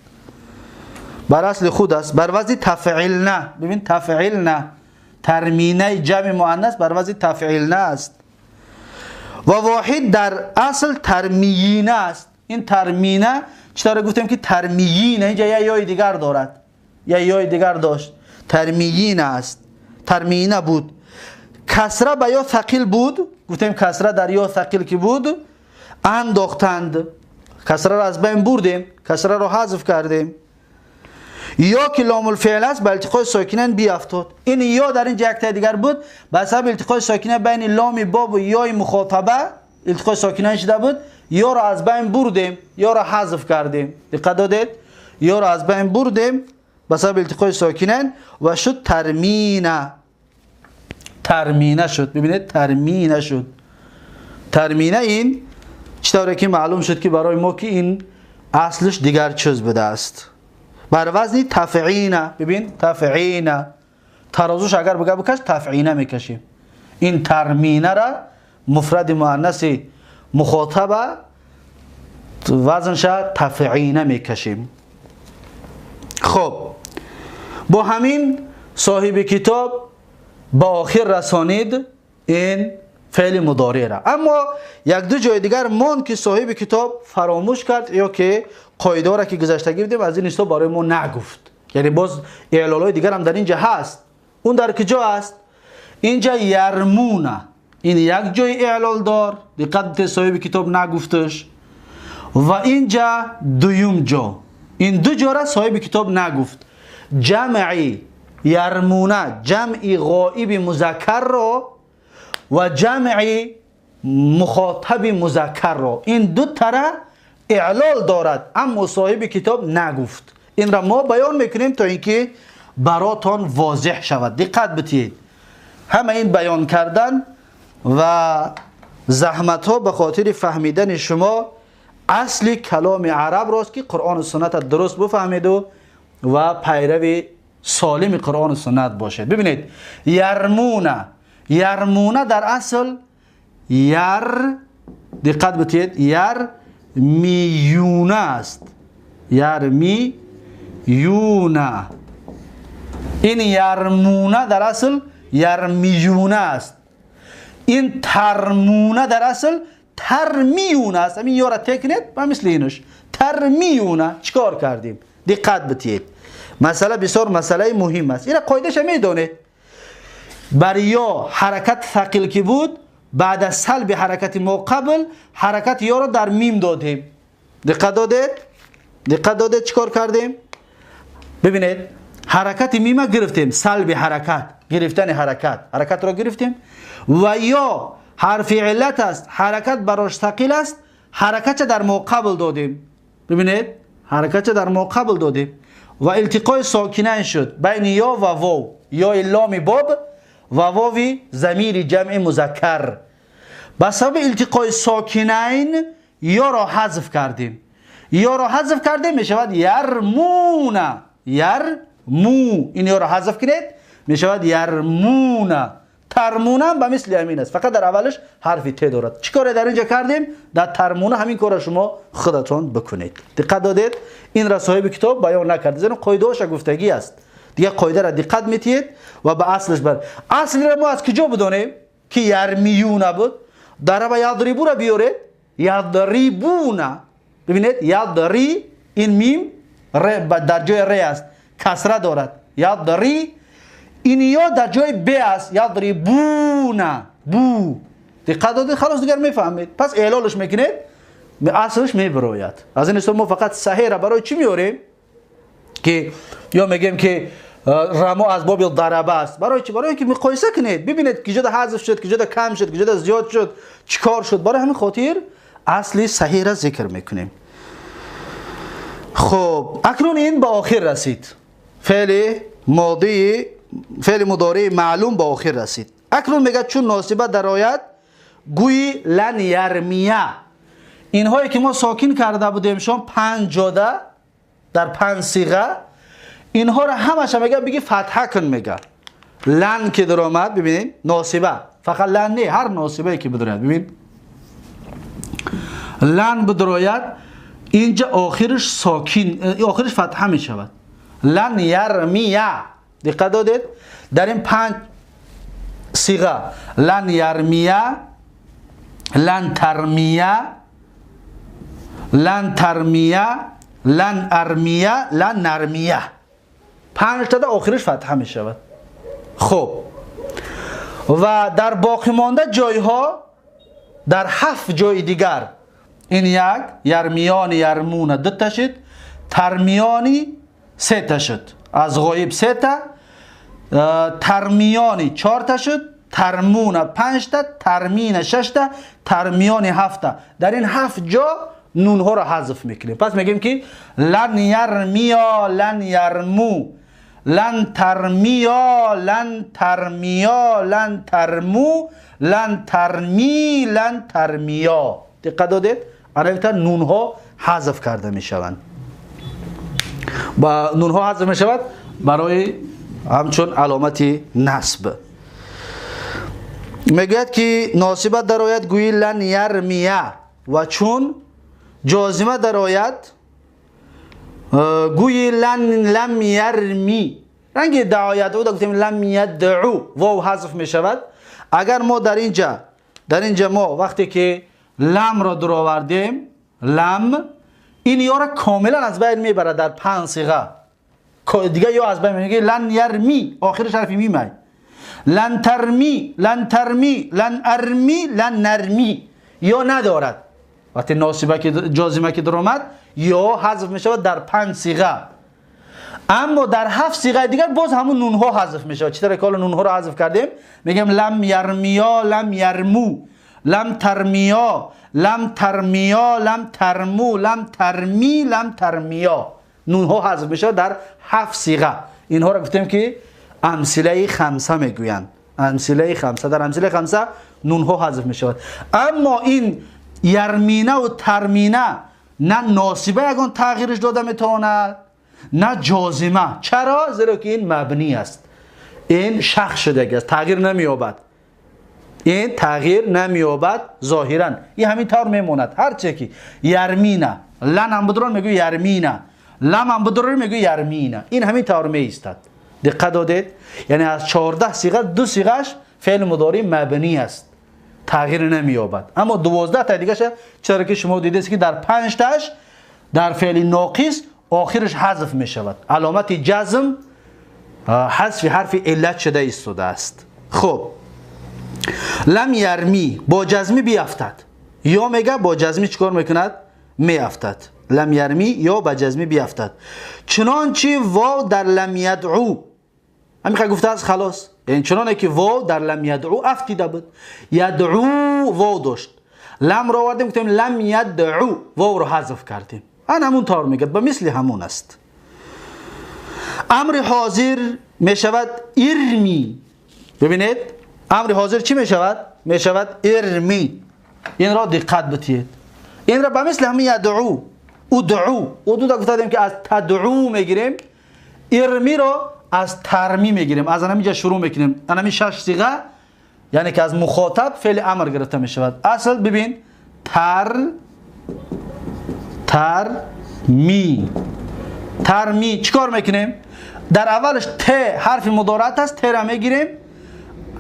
بر اصل خود است، بر وزن تفعیل نه. ببین تفعیل نه، ترمینه جمع مؤنث بر وزن تفعیل نه است. و واحد در اصل ترمینه است. این ترمینه چطور گفتیم که ترمینه اینجا یا یای دیگر دارد، یا یای دیگر داشت، ترمینه است، ترمینه بود. کسره به یا ثقیل بود، گفتیم کسره در یا ثقیل که بود انداختند، کسره را از بین بردیم، کسره را حذف کردیم. یا که لام الفعل است به التقاء ساکنین بیافتاد. این یا در این جهت دیگر بود به سبب التقاء ساکنه بین لام باب و یای مخاطبه التقاء ساکنین شده بود. یا را از بین بردیم یا را حذف کردیم. دقت دادید؟ یا را از بین بردیم به سبب التقاء ساکنین و شد ترمینه. ترمینه شد. ببینید ترمینه شد. ترمینه این چطوره که معلوم شد که برای ما که این اصلش دیگر چیز بوده است. بر وزن تفعینه. ببین تفعینه ترازوش اگر بگه بکش تفعینه میکشیم. این ترمینه را مفرد مؤنث مخاطبه وزنش تفعینه میکشیم. خب با همین صاحب کتاب با آخر رسانید این فعل مضارع را. اما یک دو جای دیگر ماند که صاحب کتاب فراموش کرد یا که قاعده را که گذشته گفتیم از این استا برای ما نگفت. یعنی باز اعلالای دیگر هم در اینجا هست. اون در کجا است؟ اینجا یرمونه. این یک جای اعلال دار دقت صاحب کتاب نگفتش و اینجا دویم جا. این دو جا را صاحب کتاب نگفت. جمعی یرمونه جمعی غائب مذکر را و جمعی مخاطب مذکر را این دو طرح اعلال دارد اما صاحب کتاب نگفت. این را ما بیان میکنیم تا اینکه براتان واضح شود. دقت بتید. همه این بیان کردن و زحمت ها به خاطر فهمیدن شما اصل کلام عرب راست که قرآن و سنت درست بفهمید و پیرو سالم قرآن و سنت باشد. ببینید یرمونه. یرمونه در اصل دقت بتید یرمیونه است. یرمیونه. این یرمونه در اصل یرمیونه است. این ترمونه در اصل ترمیونه است. همین یارا تکنید و مثل اینش ترمیونه. چیکار کردیم؟ دقت بتید. مسئله بسیار مسئله مهم است. این قاعدهش میدونید. برای یا حرکت ثقیل که بود بعد از سلب حرکت ما قبل حرکت یا را در میم دادیم. دقت دادید؟ دقت دادید چیکار کردیم؟ ببینید حرکت میم گرفتیم. سلب حرکت گرفتن حرکت را گرفتیم و یا حرف علت است حرکت براش ثقیل است حرکت در ما قبل دادیم. ببینید حرکت در ما قبل دادیم و التقاء ساکنین شد بین یا و واو. یا لام باب و واوی ضمیر جمع مذکر. به سبب التقاء ساکنین یا را حذف کردیم. یا را حذف کردیم می شود یرمونه. یرمو. این یا را حذف کنید می شود یرمونه. ترمونه هم به مثل همین است فقط در اولش حرف ت دارد. چی کار در اینجا کردیم؟ در ترمونه همین کار شما خودتون بکنید. دقت دادید؟ این را صاحب کتاب بیان نکرد. زیرا قاعده هاش گفتگی است. دیگه قاعده را دقت میتید و به اصلش بر اصل را ما از کجا بدونیم که یرمیونه بود؟ در با یضربو را بیارید. یضربونه. ببینید یضری این میم در جای ر است کسره دارد. یضری این یا در جای ب است. یضربونه بو. دقت دادید؟ خلاص دیگر میفهمید. پس اعلالش میکنید اصلش میبراید. از این ما فقط صحیح را برای چی میاریم؟ که یا میگیم که رما از باب ضربه است. برای چی؟ برای اینکه مقایسه کنید ببینید کجا حذف شد کجا کم شد کجا زیاد شد چیکار شد. برای همین خاطر اصلی صحیح را ذکر میکنیم. خب اکنون این به آخر رسید. فعل مضارع معلوم به آخر رسید. اکنون میگه چون ناسبه در آید گویی لن یرمیه. اینهایی که ما ساکن کرده بودیم شما 5 جاده در 5 صیغه اینها را همش میگه بگی فتحه کن. میگه لن که در آمد ببینید ناسبه فقط لن نه هر ناسبه که بدراید ببین لن بدراید اینجا آخرش ساکن آخرش فتحه می شود. لن یرمیه. دقت دادید؟ در این 5 صیغه لن یرمیه لن ترمیه لن ترمیه لن ارمیه لن نرمیه 5 تا آخرش فتحه می شود. خب و در باقی مانده جایها در 7 جای دیگر این یک یرمیان یرمون 2 تا شد. ترمیانی 3 تا شد. از غایب 3 تا، ترمیانی 4 تا شد، ترمون 5 تا، ترمین 6 تا، ترمیان 7 تا. در این 7 جا نون ها را حذف میکنیم. پس میگیم که لن یرمیا لن یرمو، لن ترمیا لن ترمیا، لن ترمو لن ترمی لن ترمیا. دقت دادید؟ البته نون ها حذف کرده میشوند. با نون ها حذف میشود برای همچون علامت نصب. میگوید که ناصبه در آیت گویی لن یرمیه، و چون جازمه در آیت گویی لم یرمی. رنگ دعایت او گفتیم لم یدعو، واو حذف می شود. اگر ما در اینجا ما وقتی که لم را در آوردیم، لم این یا را کاملا از بین میبره در 5 صیغه دیگه. یا از بین میگه لن یرمی، آخرش حرف میم، لن ترمی لن ترمی لن ارمی لن نرمی، یا ندارد. وقتی ناصبه که جازمه که در آمد یا حذف می شود در 5 صیغه. اما در 7 صیغه دیگر باز همون نون ها حذف می شود. چطور که نون ها رو حذف کردیم؟ میگم لم یرمیا لم یرمو، لم ترمیا لم ترمیا لم ترمو، لم ترمی لم ترمیا. نون ها حذف می شود در 7 صیغه. اینها رو گفتیم که امثله 5 میگویند. امثله 5. در امثله 5 نون ها حذف می شود. اما این یرمینه و ترمینه نه ناصبه یگان تغییرش داده میتواند نه جازمه. چرا؟ زیرا که این مبنی است، این شخص شده است، تغییر نمییابد. این تغییر نمییابد ظاهرا، این همین طور میموند. هرچه که یرمینه، لن هم بدران میگوی یرمینه، لم هم بدران میگوی یرمینه، این همین طور میایستد. دقت دادید؟ یعنی از 14 صیغه 2 صیغهش فعل مضارع مبنی است، تغییر نمییابد. اما 12 تا دیگه چرا که شما دیدید که در 5 تاش در فعل ناقص آخرش حذف می شود. علامت جزم حذف حرف علت شده ایستاده است. خب لم یرمی با جزمی بیافتد، یا میگه با جزمی چیکار میکند؟ میافتد. لم یرمی یا با جزمی بیافتد. چنانچه واو در لم یدعو، همین گفته است خلاص. یعنی چنانه که واو در لم یدعو افتیده بود، یدعو واو داشت، لم را آوردیم گفتیم لم یدعو، واو رو حذف کردیم. همون طور میگه، به مثل همون است. امر حاضر می شود ارمی. ببینید امر حاضر چی می شود؟ می شود ارمی. این را دقت بتید. این را به مثل همین یدعو، ادعو دا گفتیم که از تدعو میگیریم، ارمی را از ترمی میگیریم. از همینجا شروع میکنیم. همین 6 صیغه یعنی که از مخاطب فعل امر گرفته می شود. اصل ببین ترمی چیکار میکنیم؟ در اولش ت حرف مضارع است، ت را میگیریم،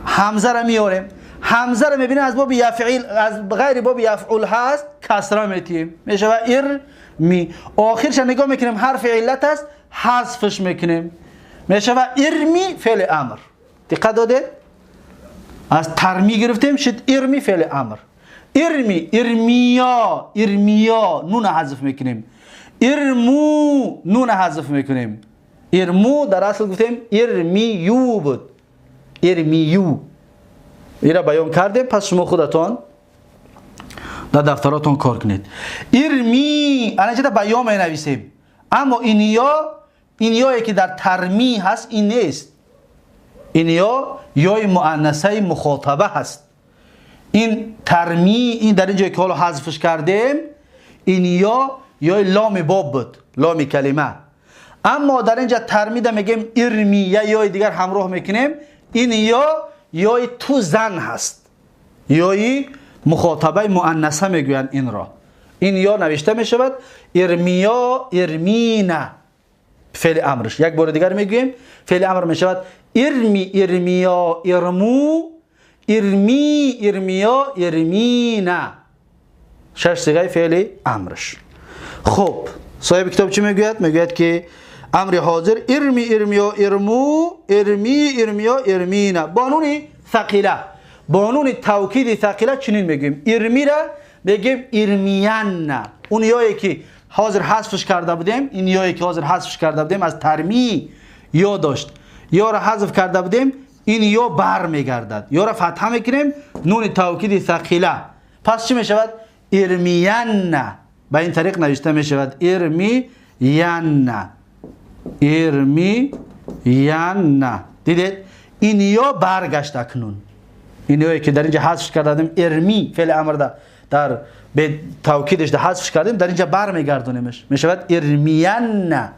حمزه را میاریم، حمزه را میبینیم از باب یفعل، از غیر باب یفعل هست، کسره میتیم، میشه ارمی. آخرش نگاه میکنیم حرف علت است، حذفش میکنیم، میشه ارمی فعل امر. دقت دادید؟ از ترمی گرفتیم شد ارمی فعل امر. ارمی، ارمیا نون حذف میکنیم، ارمو نون حذف میکنیم. ارمو در اصل گفتیم ارمیو بود، ارمیو. این را بیان کردیم. پس شما خودتان در دفتراتون کار کنید. ارمی الان چه بیان می نویسیم، اما اینیایی که در ترمی هست این نیست. این یای مؤنثه مخاطبه هست. این ترمی، این در اینجا که حالا حذفش کردیم، این یا لام باب بود، لام کلمه. اما در اینجا ترمی ده میگیم ارمی، یا دیگر همراه میکنیم. این یای تو زن هست، یای مخاطبه مؤنثه میگوین این را. این یا نوشته میشود ارمیا ارمینا فعل امرش. یک بار دیگر میگویم فعل امر میشود ارمی ارمیا ارمو، ارمی ارمیا ارمینا. 6 صیغه فعل امرش. خب صاحب کتاب چی میگوید؟ میگوید که امر حاضر ارمی ارمیا ارمو، ارمی ارمیا ارمینا. بانون ثقیله، بانون توکید ثقیله چنین میگیم. ارمی را میگیم ارمیان. اون یایی که حاضر حذفش کرده بودیم، این یایی که حاضر حذفش کرده بودیم از ترمی یا داشت، یا را حذف کرده بودیم، این یا بر میگردد، یا را فتحه میکنیم، نون توکید ثقیله. پس چی میشود؟ ارمیان. به این طریق نوشته میشود ارمیان. ارمیان. دیدید این یا برگشت اکنون، این یایی که در اینجا حذف کردیم ارمی فعل امر در به توکیدش ده حذفش کردیم، در اینجا بر میگردونیمش، میشود ارمیان.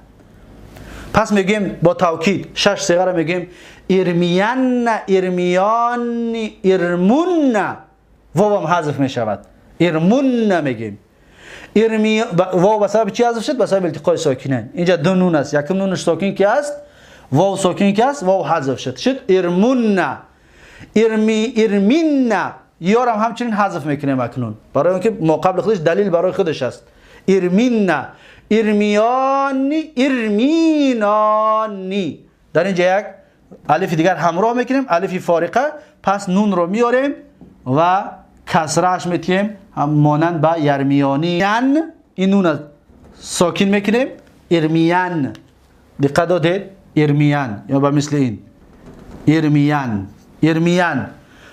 پس میگیم با توکید 6 صیغه رو میگیم ارمیان، ارمیان، ارمون. واو هم حذف میشود، ارمون میگیم. ارمی واو به سبب چی حذف شد؟ به سبب التقاء ساکنین. اینجا دو نون است، یکم نونش ساکن کی است؟ واو ساکن کی است؟ واو حذف شد ارمون. ارمین یارم همچنین حذف میکنیم اکنون، برای اینکه ما قبل خودش دلیل برای خودش است. ارمین، ارمیانی، ارمینانی. در اینجا یک الف دیگر همراه میکنیم، الف فارقه، پس نون رو میاریم و کسرهش میتیم هم مانند به یرمیانی. این نون ساکن میکنیم ارمیان. دقت دادید؟ ارمیان یا به مثل این ارمیان. ارمیان.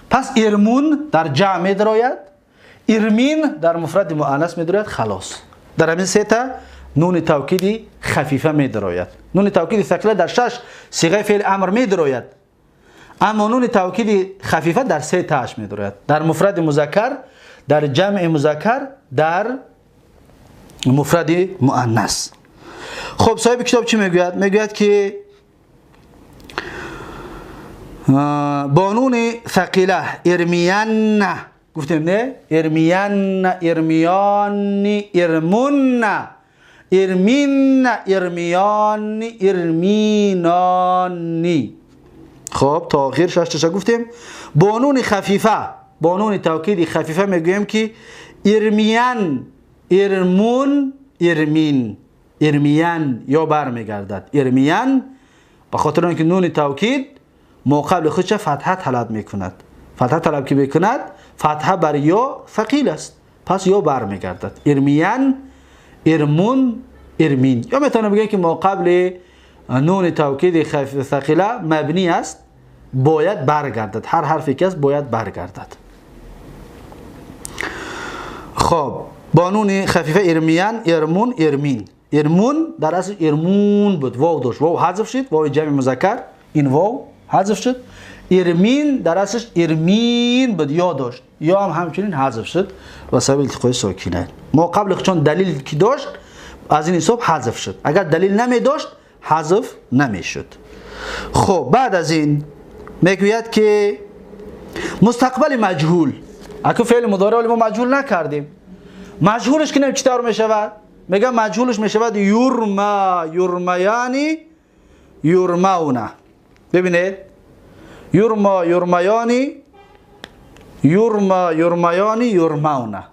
پس ارمون در جمع می دراید، ارمین در مفرد مؤنث می دراید. خلاص در همین سه تا نون توکیدی خفیفه می دراید. نون توکیدی ثقیله در 6 صیغه فعل امر می دراید، اما نون توکیدی خفیفه در 3 تاش می دراید، در مفرد مذکر، در جمع مذکر، در مفرد مؤنث. خب صاحب کتاب چی میگوید؟ میگوید که با نون ثقیله ارمیان گفتیم نه؟ ارمیان، ارمیانی، ارمون، ارمین، ارمیان، ارمینانی. خب تا آخر 6 تا گفتیم. با نون خفیفه، با نون توکیدی خفیفه میگویم که ارمیان، ارمون، ارمین. ارمیان یا بر میگردد. ارمیان به خاطر اینکه نون توکید ما قبل خودش فتحه طلب میکند، فتحه طلب که میکند فتحه بر یا ثقیل است، پس یا بر میگردد. ارمیان، ارمون، ارمین. یا میتونه بگیم که ما قبل نون توکید ثقیله مبنی است، باید برگردد، هر حرفی که است باید برگردد. خب با نون خفیفه ارمیان، ارمون، ارمین. ارمون در اصل ارمون بود، واو داشت، واو حذف شد، واو جمع مذکر، این واو حذف شد. ارمین در اصلش ارمین بود، یا داشت، یا هم همچنین حذف شد و سبب التقاء ساکنین. ما قبل چون دلیل که داشت از این حساب حذف شد، اگر دلیل نمی داشت حذف نمی شد. خب بعد از این میگوید که مستقبل مجهول، اگه فعل مضارع ما مجهول نکردیم، مجهولش که چطور می شود؟ میگه مجهولش می شود یورما، یورمیانی، یورماونه. ببینید یورما، یورمیانی، یورما، یورمیانی، یورماونه.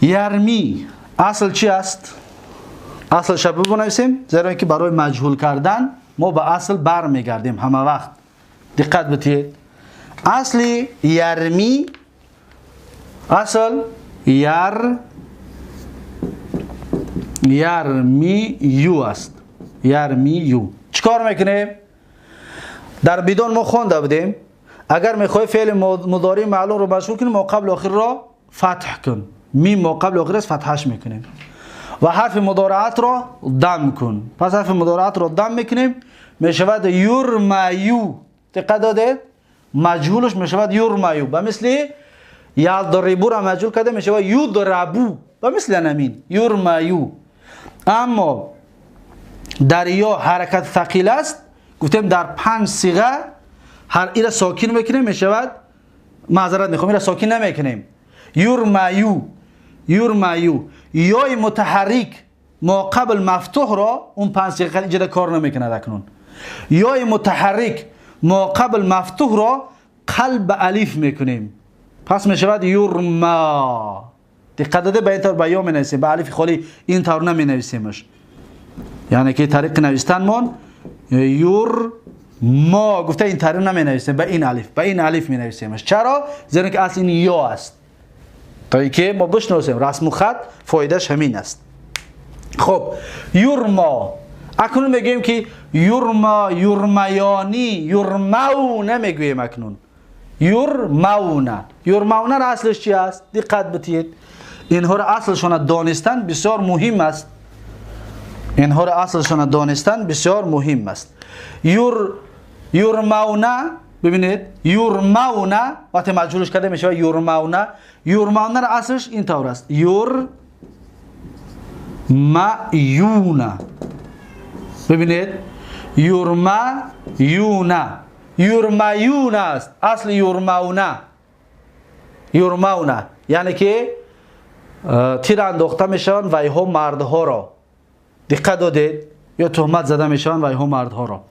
یرمی اصل چی است؟ اصل شبه بنویسیم، زیرا اینکه برای مجهول کردن ما به اصل بر میگردیم همه وقت. دقت بدید. اصل یرمی، اصل یرمیو است. یرمیو. چیکار میکنیم؟ در بدون ما خونده بودیم اگر میخوای فعل مضارع معلوم رو مشغول کنیم ما قبل آخر را فتح کن. میم ما قبل آخر است فتحش میکنیم و حرف مضارعات را دم کن. پس حرف مضارعات را دم میکنیم میشود یورمایو. دقت دادید؟ مجهولش میشود یورمایو. به مثل یضربو را مجهول کرده میشود یضربو، به مثل همین یورمایو. اما در یا حرکت ثقیل است، گفتیم در 5 صیغه هر ایره ساکن میکنیم میشود، معذرت میخوام ایره ساکن نمیکنیم، یورمایو، یورمایو. یای متحرک ما قبل مفتوح را اون 5 صیغه اینجا کار نمیکنه اکنون. یای متحرک ما قبل مفتوح را قلب الف میکنیم، پس میشود یورما. دقت داده به این طور به یا می نویسیم، به الف خالی این طور نمی نویسیمش، یعنی که طریق نوشتن من یورما گفته این طریق نمی نویسیم، به این الف، به این الف می نویسیمش. چرا؟ زیرا که اصل این یا است. تا اینکه ما بشناسیم رسم و خط فایدهش همین است. خب یورما، اکنون میگیم که یورما، یورمیانی، یورمون نمیگویم اکنون. یورمون، یورمون را اصلش چی است؟ دقت بتید، اینها را اصلشان دانستن بسیار مهم است. اینها را اصلشان دانستن بسیار مهم است. یورمون، ببینید یورمون وقتی مجهولش کرده میشه یورمون. یورمون را اصلش این طور است، یورمیون. ببینید یورمیون، یورمیون است اصل یورمون. یورمون یعنی که تیر انداخته میشن و اینها مردها را، دقت دادید، یا تهمت زده میشن و اینها مردها را.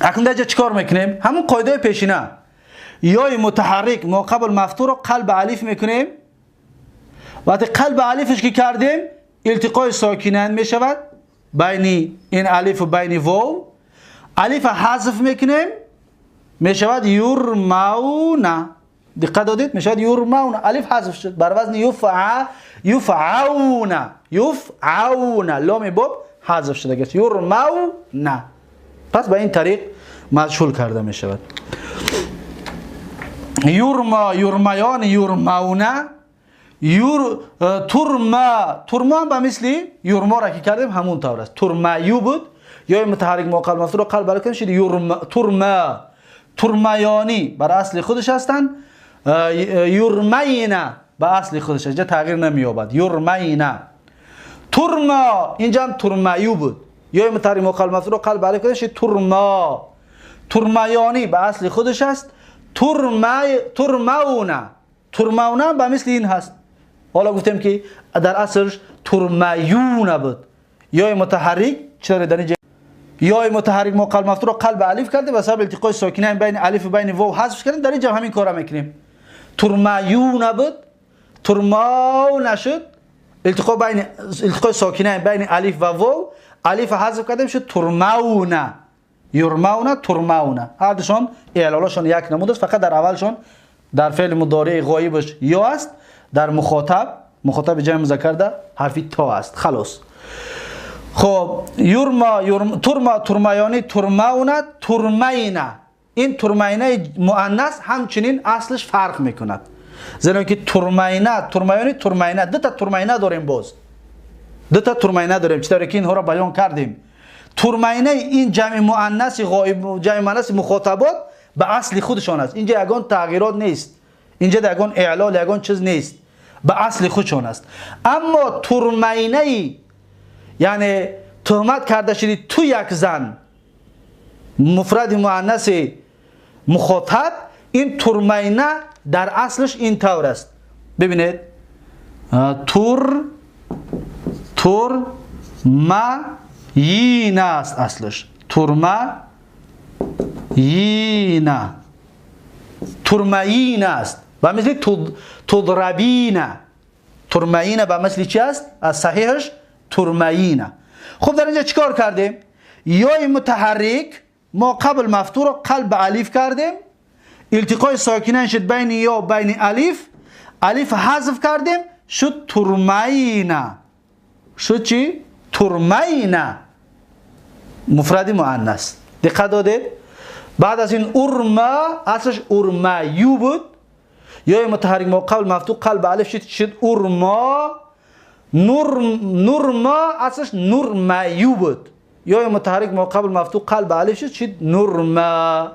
اکنون در اینجا چیکار میکنیم؟ همون قاعده پیشینه، یا متحرک ما قبل مفتوح را قلب الف میکنیم. وقتی قلب الفش که کردیم التقای ساکنین میشود بین این الف و بین واو. الف حذف میکنیم میشود یورمون. دقت دادید میشود یورمون، الف حذف شد بر وزن یفعون. یفعون لام باب حذف شده گشت یورمون. پس به این طریق مجهول کرده می شود. یورما، یورمیان، یورمون. ترما هم به مثل یورما را که کردیم همون طور است. ترمایو بود، یا متحرک موقع مفتوح را قلب الف شد ترما. ترمیانی بر اصل خودش هستند. یورمینا به اصل خودش اینجا تغییر نمییابد. یورمینا. ترما اینجا هم ترمایو بود، یا متحرک موقع مفتوح را قلب الف شد ترما. ترمیانی به اصل خودش است. ترمون. ترمون به مثل این هست. حالا گفتیم که در اصلش ترمیون بود، یا متحرک چرا در اینجا یا متحرک موقع مفتوح را قلب الف کردیم و سبب التقای ساکنین بین الف و بین واو حذف کردیم. در اینجا همین کارا میکنیم. ترمیون بود، ترمون شد، التقای ساکنین بین الف و واو، الف حذف کردیم شد ترمون. یورمون، ترمون، هر دوشان اعلالشان یک نمود است، فقط در اولشان در فعل مضارع غایبش یا است، در مخاطب جمع مذکر ده حرفی تا است. خلاص. خب ترما، ترمیانی، ترمون، ترمینا. این ترمینه مؤنث همچنین اصلش فرق میکند، زیرا که ترمینا، ترمیانی، ترمینا، دو تا ترمینا داریم. باز دو تا ترمینا داریم، چطوری که اینها را بیان کردیم. ترمینه این جمع مؤنث غایب، جمع مؤنث مخاطبات به اصل خودشان است. اینجا یگان تغییرات نیست، اینجا یگان اعلال یگان چیز نیست، به اصل خودشان است. اما ترمینه یعنی تهمت کرده شدی تو یک زن، مفرد مؤنث مخاطب، این ترمینه در اصلش این طور است. ببینید ترمین است اصلش. ترمین است و مثل تضربین. ترمین به مثل چی است؟ از صحیحش ترمین. خب در اینجا چیکار کردیم؟ یا متحرک ما قبل مفتوح رو قلب الف کردیم، التقای ساکنین شد بین یا بین الف حذف کردیم شد ترمین. شد چی؟ ترمین، مفرد مؤنث. دقت دادید؟ بعد از این ارما اصلش ارمایو بود، یا متحرک ما قبل مفتوح قلب الف شد ارما. نورما اصلش نورمایو بود، یا متحرک ما قبل مفتوح قلب الف شد نورما.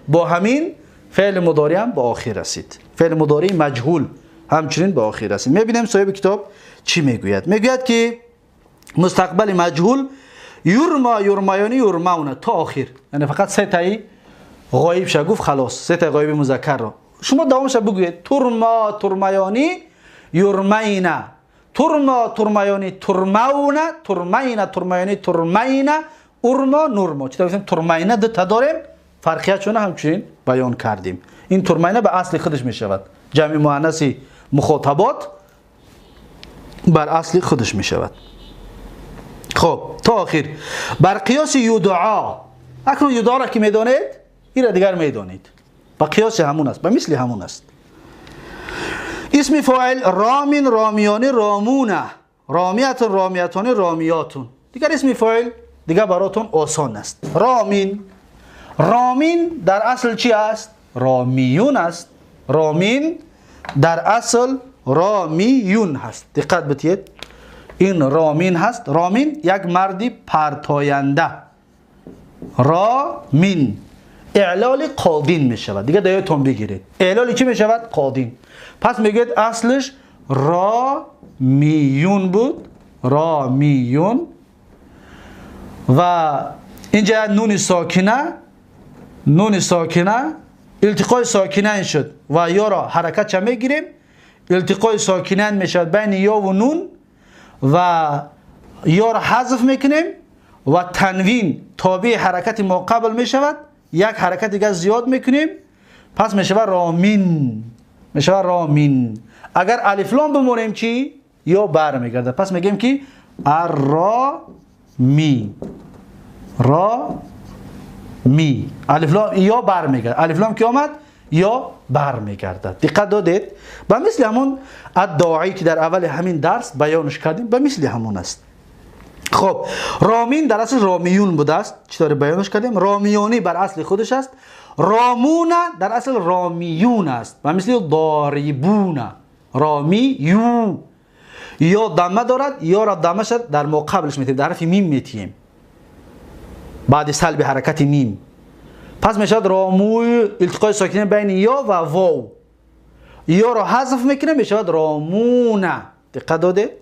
با همین فعل مضارع هم به آخر رسید. فعل مضارع مجهول همچنین به آخر رسید. میبینیم صاحب کتاب چی میگوید. میگوید که مستقبل مجهول یورما، یورمایانی، یورمون تا آخر، یعنی فقط سه تایی غایب شد گفت خلاص، سه تا غایب مذکر رو شما دوامش بگویید. ترما، ترمیانی، یورمینا. ترما، ترمیانی، ترمونا. ترمینا، ترمیانی، ترمینا. ارما، نورما. چطور گفتیم ترمینا دو تا داریم، فرقیتشون همچنین بیان کردیم. این ترمینا به اصل خودش می شود، جمع مؤنث مخاطبات بر اصل خودش می شود. خب تا آخر بر قیاس یدعا. اکنون یدعا را که میدانید این را دیگر میدانید، با قیاس همون است، با مثل همون است. اسم فاعل رامین، رامیانی، رامونه، رامیتون، رامیتانی، رامیاتون. دیگر اسم فاعل دیگر براتون آسان است. رامین، رامین در اصل چی است؟ رامیون است. رامین در اصل رامیون هست. دقت بتید، این رامین هست. رامین یک مردی پرتاینده. رامین اعلال قادین می شود. دیگه دایتون بگیرید اعلال چی می شود؟ قادین. پس میگید اصلش رامیون بود. رامیون. و اینجا نون ساکنه، نون ساکنه التقای ساکنین شد و یا را حرکت چه میگیریم؟ التقای ساکنین میشود بین یا و نون و یا را حذف میکنیم و تنوین تابع حرکت ما قبل میشود، یک حرکت دیگه زیاد میکنیم، پس میشود رامین. میشود رامین. اگر الف لام بمونیم چی؟ یا بر میگرده. پس میگیم که الرامی. رامی. الف لام یا بر میگرده. الف لام که آمد یا بر میگرده. دقت دادید؟ به مثل همون الداعی که در اول همین درس بیانش کردیم، به مثل همون است. خب رامین در اصل رامیون بوده است. چطور بیانش کردیم؟ رامیانی بر اصل خودش است. رامون در اصل رامیون است. به مثل ضاربون. رامیو یا دمه دارد یا را دمه شد در مقابلش میتیم، در حرف میم میتیم بعد سلب حرکت میم. پس میشد راموی التقای ساکنین بین یا و واو. یا را حذف میکنه میشد رامونه. دقت داده؟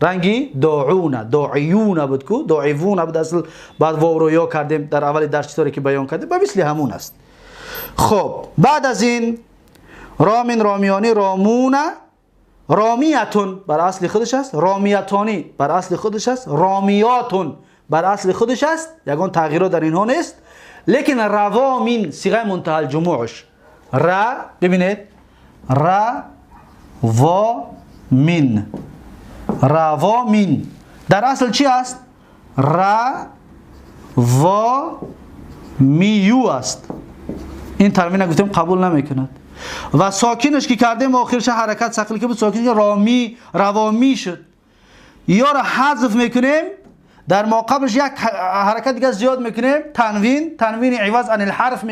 رنگی داعونه، داعیونه بود کو، داعیونه بود اصل. بعد واو رو یا کردیم در اول درس چطوری که بیان کردیم، به مثل همون است. خب بعد از این رامین، رامیانی، رامونه، رامیتون بر اصل خودش است. رامیتانی بر اصل خودش است. رامیاتون بر اصل خودش است. یگان تغییرات در اینها نیست. لیکن روامین صیغه منتهی الجموعش ببینید روامین. روامین در اصل چی است؟ میو است. این تنوین گفتیم قبول نمیکند. و ساکنش که کردیم آخرش حرکت ثقیل که بود، ساکنش رامی، روامی شد. یا را حذف میکنیم در مقابلش یک حرکت دیگه زیاد میکنیم، تنوین عوض عن الحرف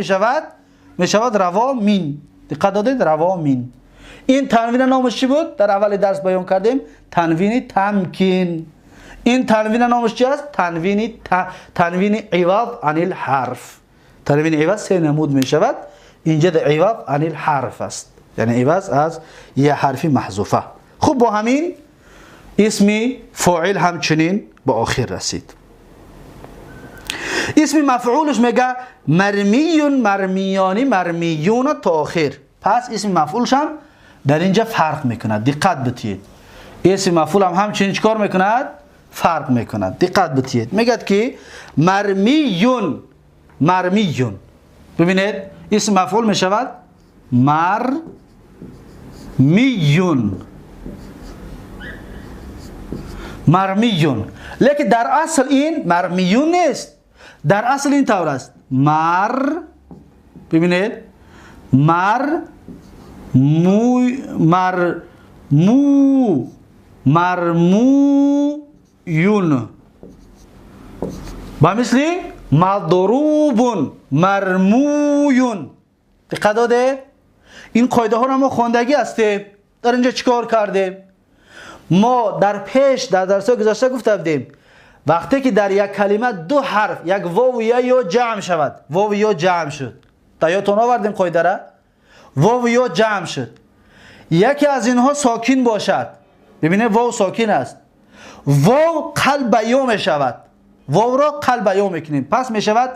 میشود روامین. دقت دادید؟ روامین. این تنوین نامش چی بود؟ در اول درس بیان کردیم تنوین تمکین. این تنوین نامش چی است؟ تنوین عوض عن الحرف. تنوین عوض سه نمود میشود. اینجا در عوض عن الحرف است، یعنی عوض از یه حرفی محذوفه. خب با همین اسم فاعل همچنین با آخر رسید. اسم مفعولش میگه مرمیون، مرمیانی، مرمیون تا آخر. پس اسم مفعولش هم در اینجا فرق میکند. دقت بتید. اسم مفعول هم همچنین چیکار میکند؟ فرق میکند. دقت بتید. میگه که مرمیون، مرمیون. ببینید اسم مفعول میشود مرمیون. مرمیون. لیکن در اصل این مرمیون نیست. در اصل این طور است. ببینید مرمویون. با مثلی مضروبون، مرمویون. دقت داده؟ این قاعده ها رو ما خواندگی هستیم. در اینجا چیکار کردیم؟ ما در پیش در درس‌های گذشته گفته بودیم وقتی که در یک کلمه دو حرف، یک واو یا جمع شود، واو یا جمع شد، تا یادتون آوردیم قاعده را؟ واو یا جمع شد، یکی از اینها ساکن باشد. ببینید واو ساکن است. واو قلب یا می شود. واو را قلب یا میکنیم. پس می شود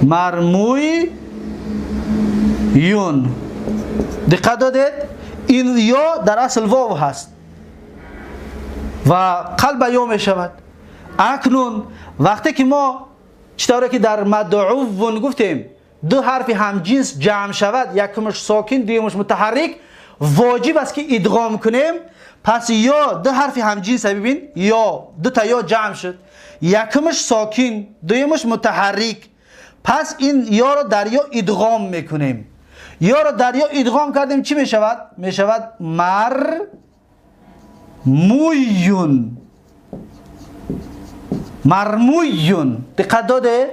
مرمویون. دقت دادید؟ این یا در اصل واو هست و قلب یا می شود. اکنون وقتی که ما چطوره که در مدعوون گفتیم دو حرف همجنس جمع شود، یکمش ساکن دویمش متحرک، واجب است که ادغام کنیم. پس یا دو حرف همجنس، ببین یا دو تا یا جمع شد، یکمش ساکن دویمش متحرک، پس این یا رو در یا ادغام میکنیم. یا رو در یا ادغام کردیم چی میشود؟ میشود مرمویون. مرمویون. دقت داده؟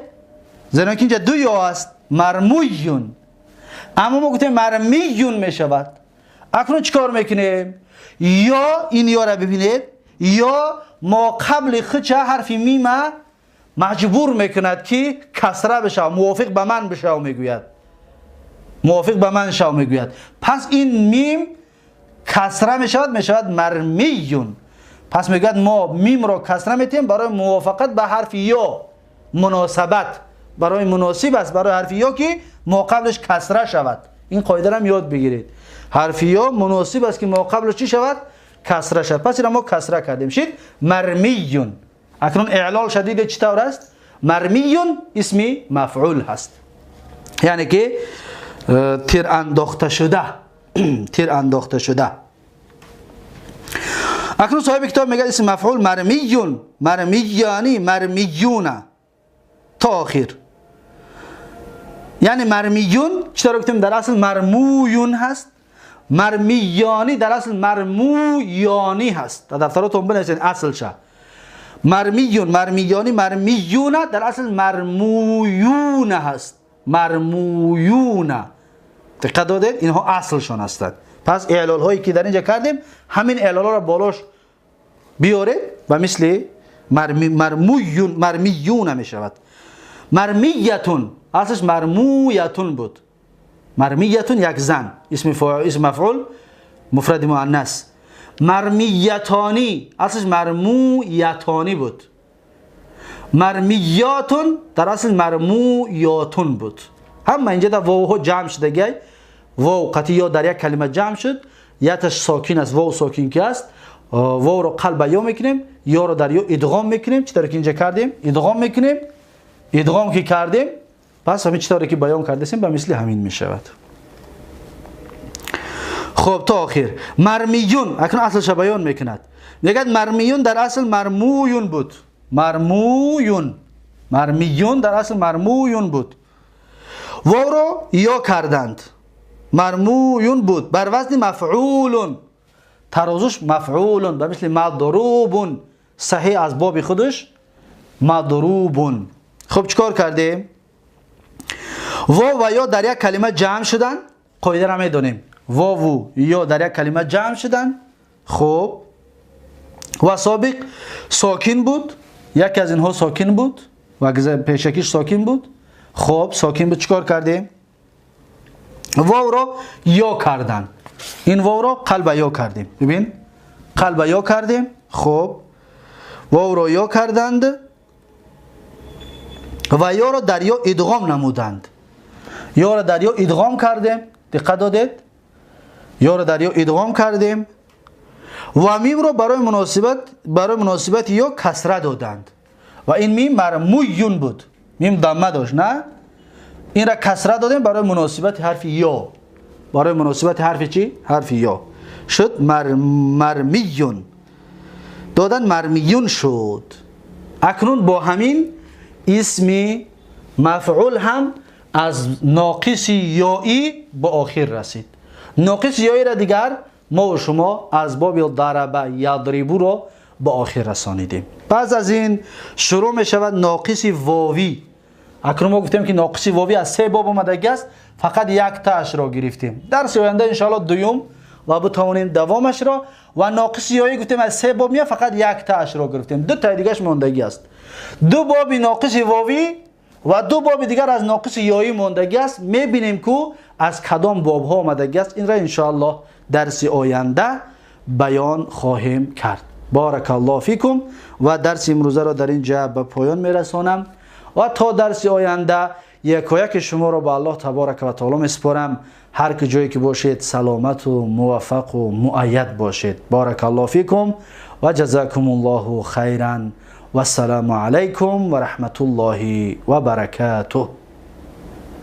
زیرا که اینجا دو یا است. مرمویون. اما ما گفتیم مرمیون میشود. اکنون چیکار میکنیم؟ یا این یا را ببینید، یا ما قبل خود چه حرفی میمه مجبور میکند که کسره بشه، موافق به من بشه و میگوید موافق به من شو میگوید. پس این میم کسره میشود مرمیون. پس میگوید ما میم را کسره میتیم برای موافقت به حرف یا، مناسبت، برای مناسب است برای حرف یا که ما قبلش کسره شود. این قاعده را یاد بگیرید. حرف یا مناسب است که ما قبلش چی شود؟ کسره شود. پس این ما کسره کردیم شد مرمیون. اکنون اعلال شدید چطور است؟ مرمیون اسمی مفعول هست، یعنی که تیر انداخته شده. تیر انداخته شده. اکنون صاحب کتاب میگه اسم مفعول مرمیون، مرمیانی، مرمیون تا آخر. یعنی مرمیون چطور گفتیم در اصل مرمویون هست، مرمیانی در اصل مرمویانی هست. در دفتراتون بنویسید اصل شه. مرمیون، مرمیانی، مرمیون در اصل مرمویون هست. مرمویون. دقت دادید؟ اینها اصلشون هستند. پس اعلال هایی که در اینجا کردیم همین اعلال ها را بالاش بیارید و مثل مرمویون، مرمیون می شود. مرمیتون اصلش مرمویتون بود. مرمیتون یک زن، اسم مفعول مفرد مؤنث. مرمیتانی اصلش مرمویتانی بود. مرمیاتون در اصل مرمویاتون بود. هم اینجا در واو ها جمع شده گی. واو قطعی یا در یک کلمه جمع شد، یتش ساکن است، واو ساکن که است. واو رو قلب یا میکنیم، یا رو در یا ادغام میکنیم. چطور که اینجا کردیم ادغام میکنیم. ادغام که کردیم پس همین چطوری که بیان کردیم به مثل همین میشود. خب تا آخر مرمیون اکنون اصلش بیان میکند. میگه مرمیون در اصل مرمویون بود. مرمویون، مرمیون در اصل مرمویون بود. واو رو یا کردند، مرمویون بود بر وزن مفعولون. ترازوش مفعولون به مثل مضروبون. صحیح از باب خودش مضروبون. خب چیکار کردیم؟ واو و یا در یک کلمه جمع شدن. قاعده را میدونیم. واو و یا در یک کلمه جمع شدن. خب و سابق ساکن بود. یکی از اینها ساکن بود و پیشکیش ساکن بود. خب ساکن بود چیکار کردیم؟ واو را یا کردن. این واو را قلب یا کردیم. ببین قلب یا کردیم. خب واو را یا کردند و یا را در یا ادغام نمودند. یا را در یا ادغام کردیم. دقت دادید؟ یا را در یا ادغام کردیم و میم را برای مناسبت یا کسره دادند و این میم مرمویون بود. میم ضمه داشت نه؟ این را کسره دادیم برای مناسبت حرف یا. برای مناسبت حرف چی؟ حرف یا شد مرمیون. دادن مرمیون شد. اکنون با همین اسم مفعول هم از ناقص یایی به آخر رسید. ناقص یایی را دیگر ما و شما از باب ضرب یضرب رو به آخر رسانیدیم. بعد از این شروع می شود ناقص واوی. اکنون ما گفتیم که ناقص واوی از 3 باب اومده است، فقط یک تاش را گرفتیم. درس آینده ان شاء الله دوم و بتوانیم دوامش را. و ناقص یایی گفتیم از 3 باب میاد، فقط یک تاش را گرفتیم. 2 تا دیگهش موندگی است. 2 باب ناقص واوی و 2 باب دیگر از ناقص یایی موندگی است. میبینیم که از کدام باب ها اومده است. این را ان شاء الله درس آینده بیان خواهیم کرد. بارک الله فیکم. و درس امروزه را در اینجا به پایان میرسانم و تا درس آینده یک شما را به الله تبارک و تعالی میسپارم. هر جایی که باشید سلامت و موفق و مؤید باشید. بارک الله فیکم و جزاکم الله خیرا و السلام علیکم و رحمت الله و برکاته.